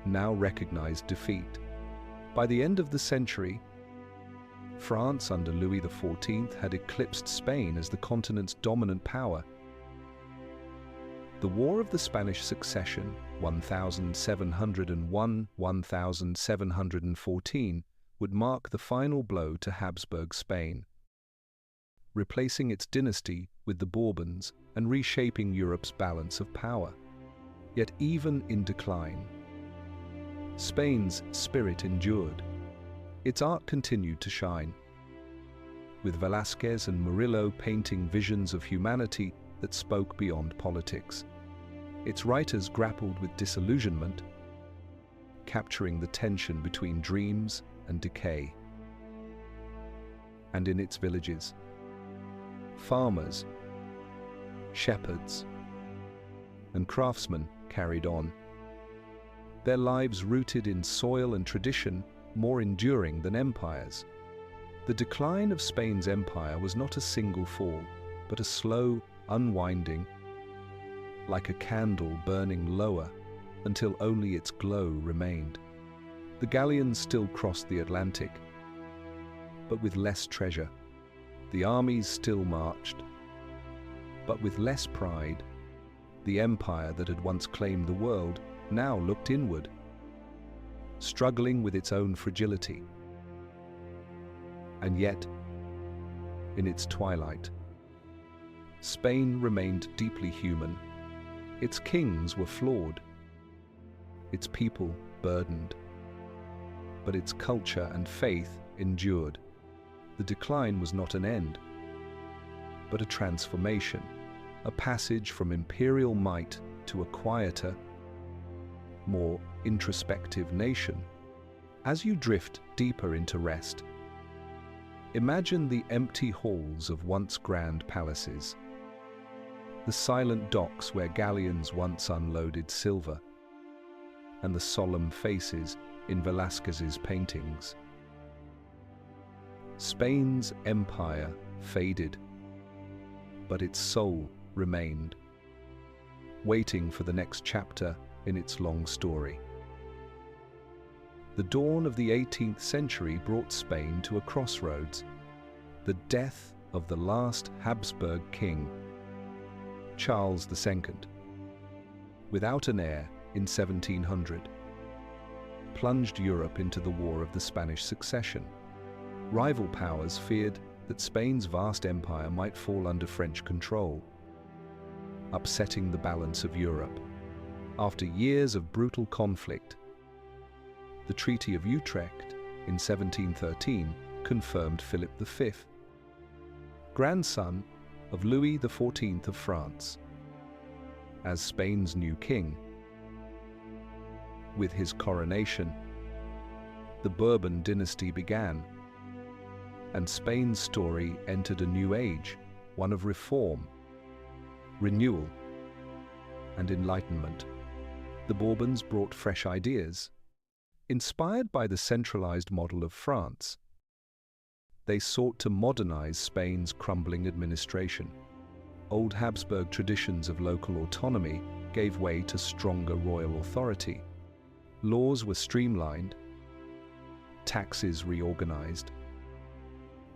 now recognized defeat. By the end of the century, France under Louis XIV had eclipsed Spain as the continent's dominant power. The War of the Spanish Succession, 1701–1714, would mark the final blow to Habsburg Spain, replacing its dynasty with the Bourbons and reshaping Europe's balance of power. Yet even in decline, Spain's spirit endured. Its art continued to shine, with Velázquez and Murillo painting visions of humanity that spoke beyond politics. Its writers grappled with disillusionment, capturing the tension between dreams and decay. And in its villages, farmers, shepherds, and craftsmen carried on, their lives rooted in soil and tradition, more enduring than empires. The decline of Spain's empire was not a single fall, but a slow unwinding, like a candle burning lower until only its glow remained. The galleons still crossed the Atlantic, but with less treasure. The armies still marched, but with less pride. The empire that had once claimed the world now looked inward, struggling with its own fragility. And yet, in its twilight, Spain remained deeply human. Its kings were flawed, its people burdened, but its culture and faith endured. The decline was not an end, but a transformation, a passage from imperial might to a quieter, more introspective nation. As you drift deeper into rest, imagine the empty halls of once grand palaces, the silent docks where galleons once unloaded silver, and the solemn faces in Velázquez's paintings. Spain's empire faded, but its soul remained, waiting for the next chapter in its long story. The dawn of the 18th century brought Spain to a crossroads, the death of the last Habsburg king, Charles II, without an heir in 1700, plunged Europe into the War of the Spanish Succession. Rival powers feared that Spain's vast empire might fall under French control, upsetting the balance of Europe. After years of brutal conflict, the Treaty of Utrecht in 1713 confirmed Philip V, grandson of Louis XIV of France, as Spain's new king. With his coronation, the Bourbon dynasty began, and Spain's story entered a new age, one of reform, renewal, and enlightenment. The Bourbons brought fresh ideas. Inspired by the centralized model of France, they sought to modernize Spain's crumbling administration. Old Habsburg traditions of local autonomy gave way to stronger royal authority. Laws were streamlined, taxes reorganized,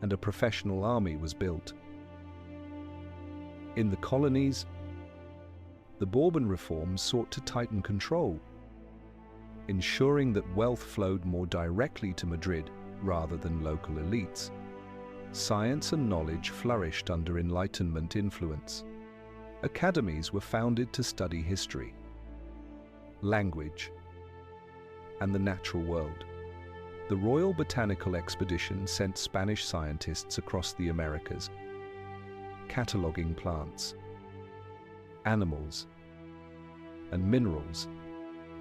and a professional army was built. In the colonies, the Bourbon reforms sought to tighten control, ensuring that wealth flowed more directly to Madrid rather than local elites. Science and knowledge flourished under Enlightenment influence. Academies were founded to study history, language, and the natural world. The Royal Botanical Expedition sent Spanish scientists across the Americas, cataloguing plants, animals, and minerals.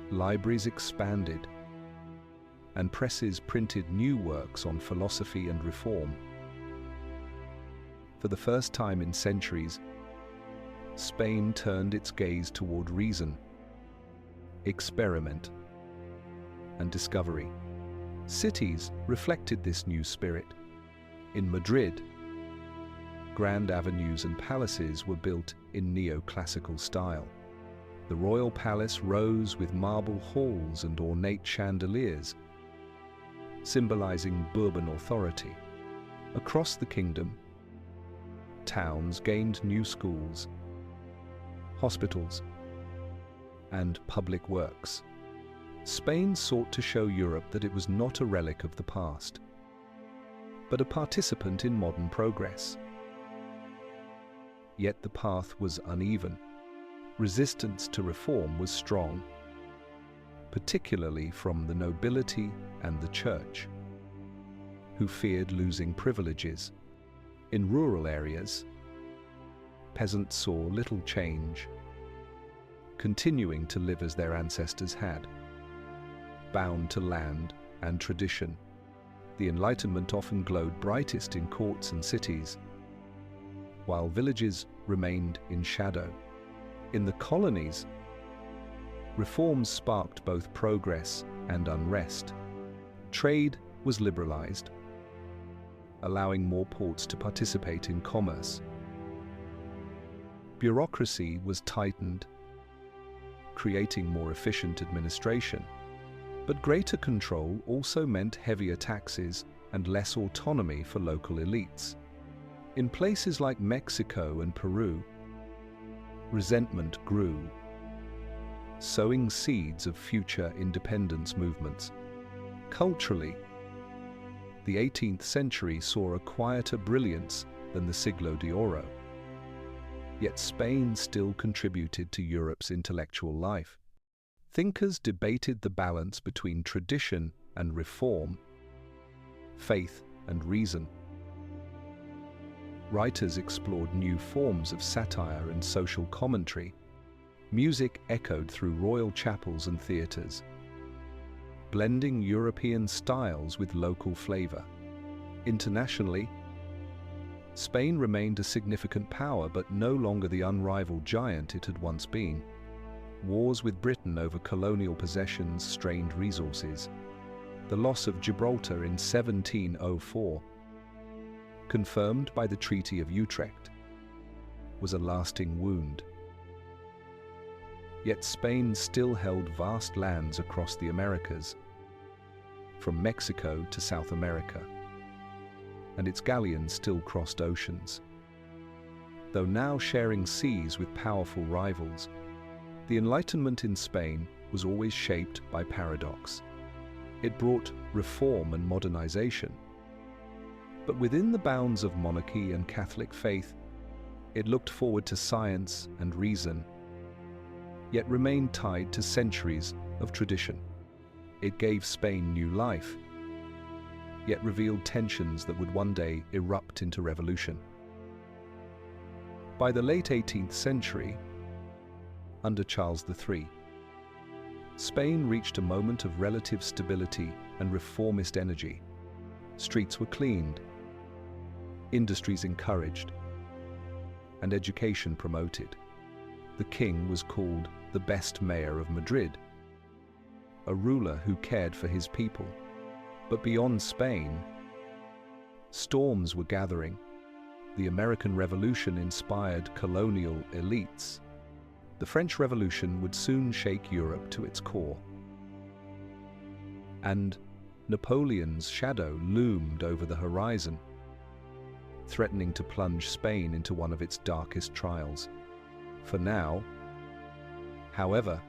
Libraries expanded, and presses printed new works on philosophy and reform. For the first time in centuries, Spain turned its gaze toward reason, experiment, and discovery. Cities reflected this new spirit. In Madrid, grand avenues and palaces were built in neoclassical style. The royal palace rose with marble halls and ornate chandeliers, symbolizing Bourbon authority. Across the kingdom, towns gained new schools, hospitals, and public works. Spain sought to show Europe that it was not a relic of the past, but a participant in modern progress. Yet the path was uneven. Resistance to reform was strong, particularly from the nobility and the church, who feared losing privileges. In rural areas, peasants saw little change, continuing to live as their ancestors had, bound to land and tradition. The Enlightenment often glowed brightest in courts and cities, while villages remained in shadow. In the colonies, reforms sparked both progress and unrest. Trade was liberalized, allowing more ports to participate in commerce. Bureaucracy was tightened, creating more efficient administration. But greater control also meant heavier taxes and less autonomy for local elites. In places like Mexico and Peru, resentment grew, sowing seeds of future independence movements. Culturally, the 18th century saw a quieter brilliance than the Siglo de Oro. Yet Spain still contributed to Europe's intellectual life. Thinkers debated the balance between tradition and reform, faith and reason. Writers explored new forms of satire and social commentary. Music echoed through royal chapels and theatres, blending European styles with local flavor. Internationally, Spain remained a significant power, but no longer the unrivaled giant it had once been. Wars with Britain over colonial possessions strained resources. The loss of Gibraltar in 1704, confirmed by the Treaty of Utrecht, was a lasting wound. Yet Spain still held vast lands across the Americas, from Mexico to South America, and its galleons still crossed oceans. Though now sharing seas with powerful rivals, the Enlightenment in Spain was always shaped by paradox. It brought reform and modernization, but within the bounds of monarchy and Catholic faith, it looked forward to science and reason, yet remained tied to centuries of tradition. It gave Spain new life, yet revealed tensions that would one day erupt into revolution. By the late 18th century, under Charles III, Spain reached a moment of relative stability and reformist energy. Streets were cleaned, industries encouraged, and education promoted. The king was called the best mayor of Madrid, a ruler who cared for his people. But beyond Spain, storms were gathering. The American Revolution inspired colonial elites. The French Revolution would soon shake Europe to its core. And Napoleon's shadow loomed over the horizon, threatening to plunge Spain into one of its darkest trials. For now, however,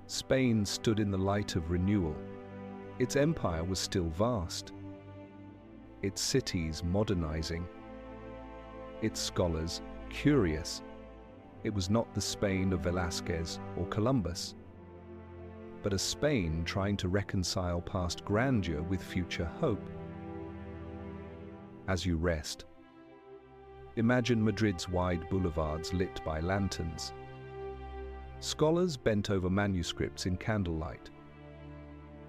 Spain stood in the light of renewal. Its empire was still vast, its cities modernizing, its scholars curious. It was not the Spain of Velázquez or Columbus, but a Spain trying to reconcile past grandeur with future hope. As you rest, Imagine Madrid's wide boulevards lit by lanterns. Scholars bent over manuscripts in candlelight,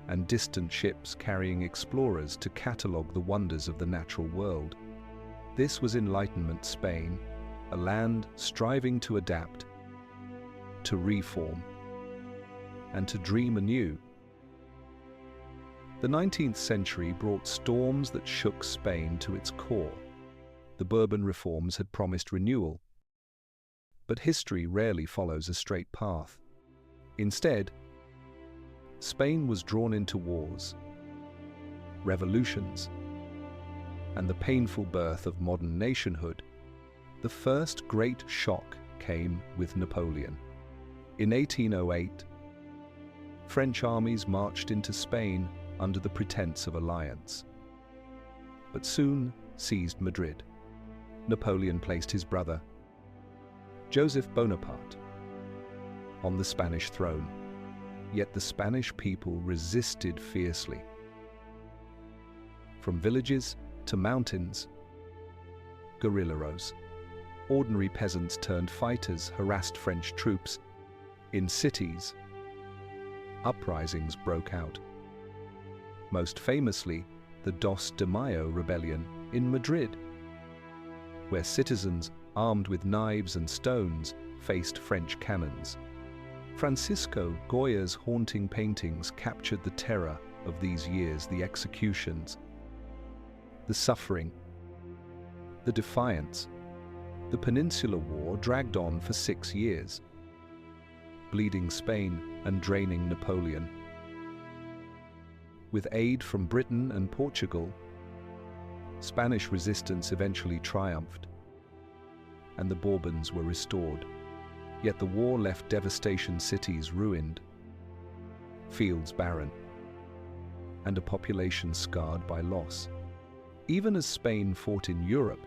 and distant ships carrying explorers to catalogue the wonders of the natural world. This was Enlightenment Spain, a land striving to adapt, to reform, and to dream anew. The 19th century brought storms that shook Spain to its core. The Bourbon reforms had promised renewal, but history rarely follows a straight path. Instead, Spain was drawn into wars, revolutions, and the painful birth of modern nationhood. The first great shock came with Napoleon. In 1808, French armies marched into Spain under the pretense of alliance, but soon seized Madrid. Napoleon placed his brother, Joseph Bonaparte, on the Spanish throne, yet the Spanish people resisted fiercely. From villages to mountains, guerrilla rose. Ordinary peasants turned fighters, harassed French troops. In cities, uprisings broke out. Most famously, the Dos de Mayo rebellion in Madrid, where citizens armed with knives and stones faced French cannons. Francisco Goya's haunting paintings captured the terror of these years, the executions, the suffering, the defiance. The Peninsular War dragged on for 6 years, bleeding Spain and draining Napoleon. With aid from Britain and Portugal, Spanish resistance eventually triumphed, and the Bourbons were restored. Yet the war left devastation, cities ruined, fields barren, and a population scarred by loss. Even as Spain fought in Europe,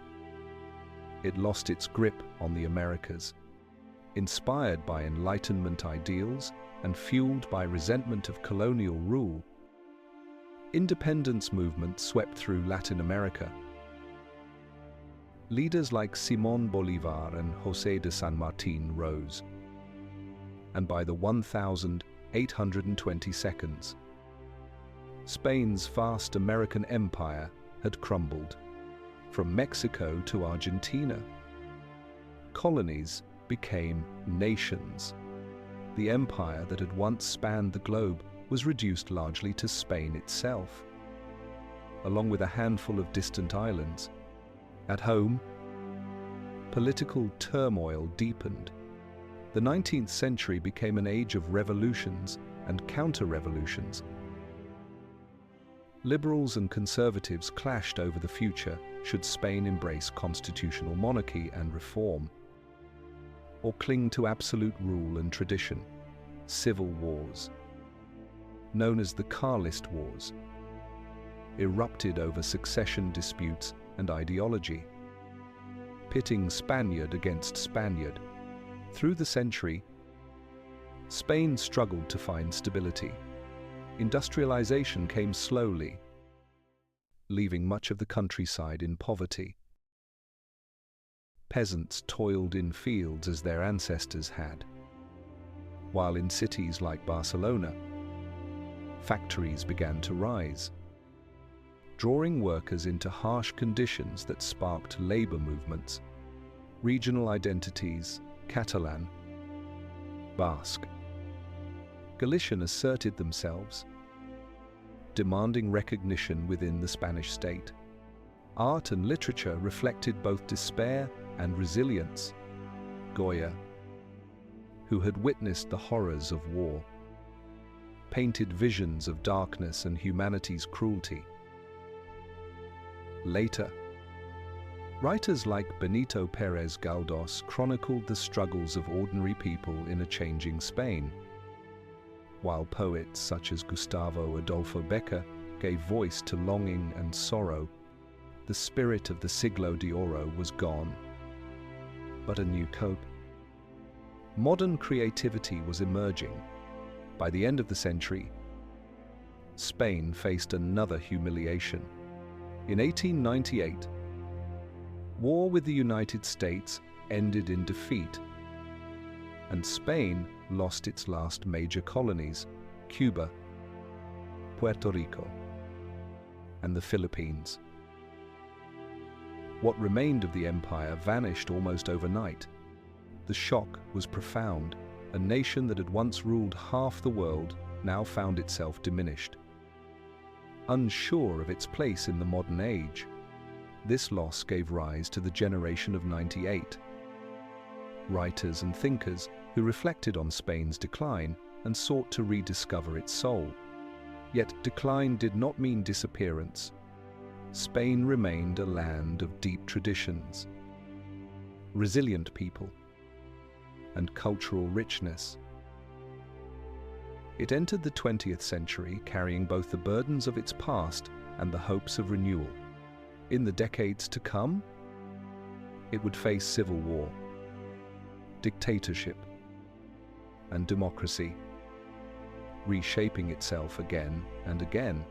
it lost its grip on the Americas. Inspired by Enlightenment ideals and fueled by resentment of colonial rule, independence movements swept through Latin America. Leaders like Simón Bolívar and José de San Martín rose, and by the 1822, Spain's vast American empire had crumbled. From Mexico to Argentina, colonies became nations. The empire that had once spanned the globe was reduced largely to Spain itself, along with a handful of distant islands. At home, political turmoil deepened. The 19th century became an age of revolutions and counter-revolutions. Liberals and conservatives clashed over the future. Should Spain embrace constitutional monarchy and reform, or cling to absolute rule and tradition? Civil wars, known as the Carlist Wars, erupted over succession disputes and ideology, pitting Spaniard against Spaniard. Through the century, Spain struggled to find stability. Industrialization came slowly, leaving much of the countryside in poverty. Peasants toiled in fields as their ancestors had, while in cities like Barcelona, factories began to rise, drawing workers into harsh conditions that sparked labor movements. Regional identities, Catalan, Basque, Galician asserted themselves, demanding recognition within the Spanish state. Art and literature reflected both despair and resilience. Goya, who had witnessed the horrors of war, painted visions of darkness and humanity's cruelty. Later, writers like Benito Pérez Galdós chronicled the struggles of ordinary people in a changing Spain, while poets such as Gustavo Adolfo Bécquer gave voice to longing and sorrow. The spirit of the Siglo de Oro was gone, but a new cope. Modern creativity was emerging. By the end of the century, Spain faced another humiliation. In 1898, War with the United States ended in defeat, and Spain lost its last major colonies, Cuba, Puerto Rico, and the Philippines. What remained of the empire vanished almost overnight. The shock was profound. A nation that had once ruled half the world now found itself diminished. Unsure of its place in the modern age, this loss gave rise to the generation of '98. Writers and thinkers who reflected on Spain's decline and sought to rediscover its soul. Yet decline did not mean disappearance. Spain remained a land of deep traditions, resilient people, and cultural richness. It entered the 20th century carrying both the burdens of its past and the hopes of renewal. In the decades to come, it would face civil war, dictatorship, and democracy, reshaping itself again and again.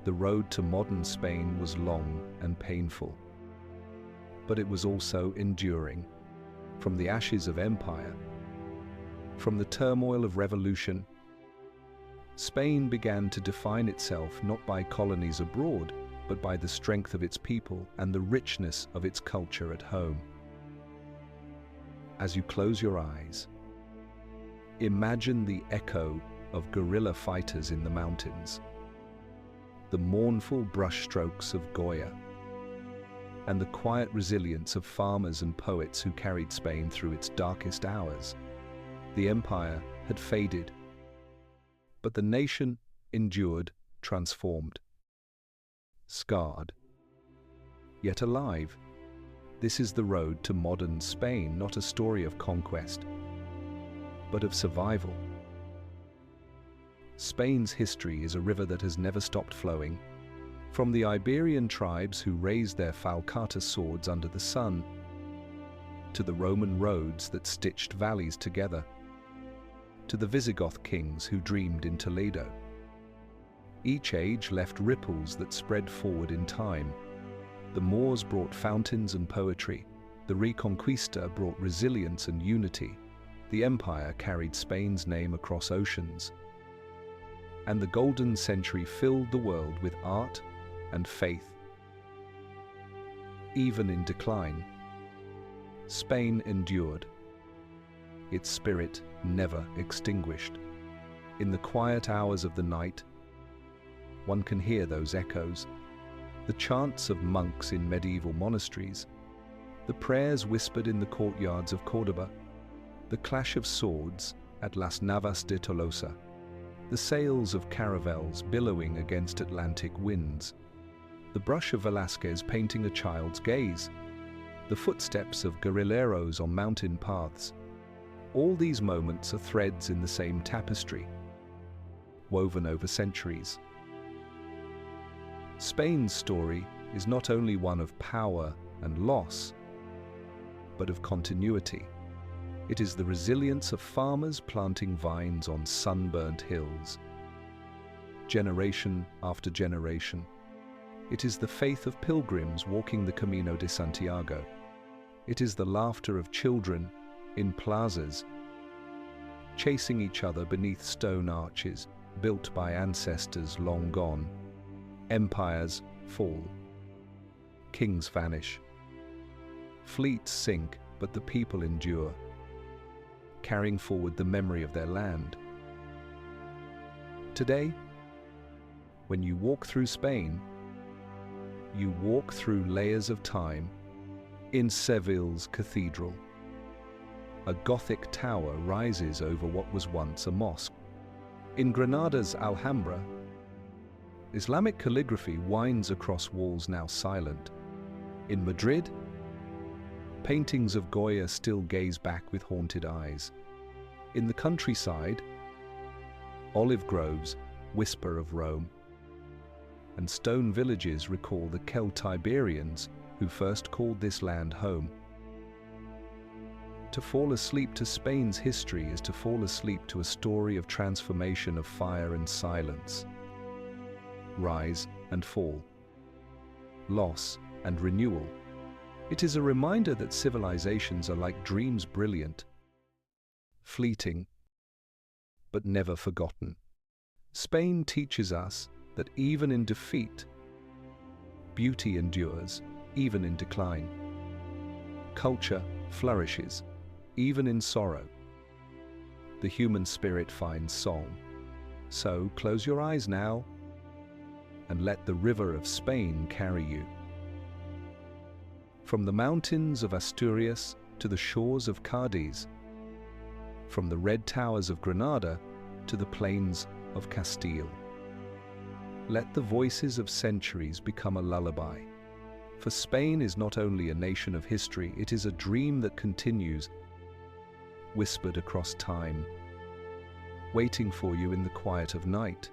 The road to modern Spain was long and painful, but it was also enduring. From the ashes of empire, from the turmoil of revolution, Spain began to define itself not by colonies abroad, but by the strength of its people and the richness of its culture at home. As you close your eyes, imagine the echo of guerrilla fighters in the mountains, the mournful brushstrokes of Goya, and the quiet resilience of farmers and poets who carried Spain through its darkest hours. The empire had faded, but the nation endured, transformed, scarred, yet alive. This is the road to modern Spain, not a story of conquest, but of survival. Spain's history is a river that has never stopped flowing. From the Iberian tribes who raised their falcata swords under the sun, to the Roman roads that stitched valleys together, to the Visigoth kings who dreamed in Toledo. Each age left ripples that spread forward in time. The Moors brought fountains and poetry. The Reconquista brought resilience and unity. The empire carried Spain's name across oceans. And the golden century filled the world with art and faith. Even in decline, Spain endured, its spirit never extinguished. In the quiet hours of the night, one can hear those echoes, the chants of monks in medieval monasteries, the prayers whispered in the courtyards of Córdoba, the clash of swords at Las Navas de Tolosa, the sails of caravels billowing against Atlantic winds, the brush of Velázquez painting a child's gaze, the footsteps of guerrilleros on mountain paths. All these moments are threads in the same tapestry, woven over centuries. Spain's story is not only one of power and loss, but of continuity. It is the resilience of farmers planting vines on sunburnt hills, generation after generation. It is the faith of pilgrims walking the Camino de Santiago. It is the laughter of children in plazas, chasing each other beneath stone arches built by ancestors long gone. Empires fall, kings vanish, fleets sink, but the people endure, carrying forward the memory of their land. Today, when you walk through Spain, you walk through layers of time. In Seville's cathedral, a Gothic tower rises over what was once a mosque. In Granada's Alhambra, Islamic calligraphy winds across walls now silent. In Madrid, paintings of Goya still gaze back with haunted eyes. In the countryside, olive groves whisper of Rome, and stone villages recall the Celtiberians who first called this land home. To fall asleep to Spain's history is to fall asleep to a story of transformation, of fire and silence, rise and fall, loss and renewal. It is a reminder that civilizations are like dreams, brilliant, fleeting, but never forgotten. Spain teaches us that even in defeat, beauty endures, even in decline. Culture flourishes, even in sorrow. The human spirit finds song. So close your eyes now and let the river of Spain carry you. From the mountains of Asturias to the shores of Cadiz, from the red towers of Granada to the plains of Castile. Let the voices of centuries become a lullaby. For Spain is not only a nation of history, it is a dream that continues, whispered across time, waiting for you in the quiet of night.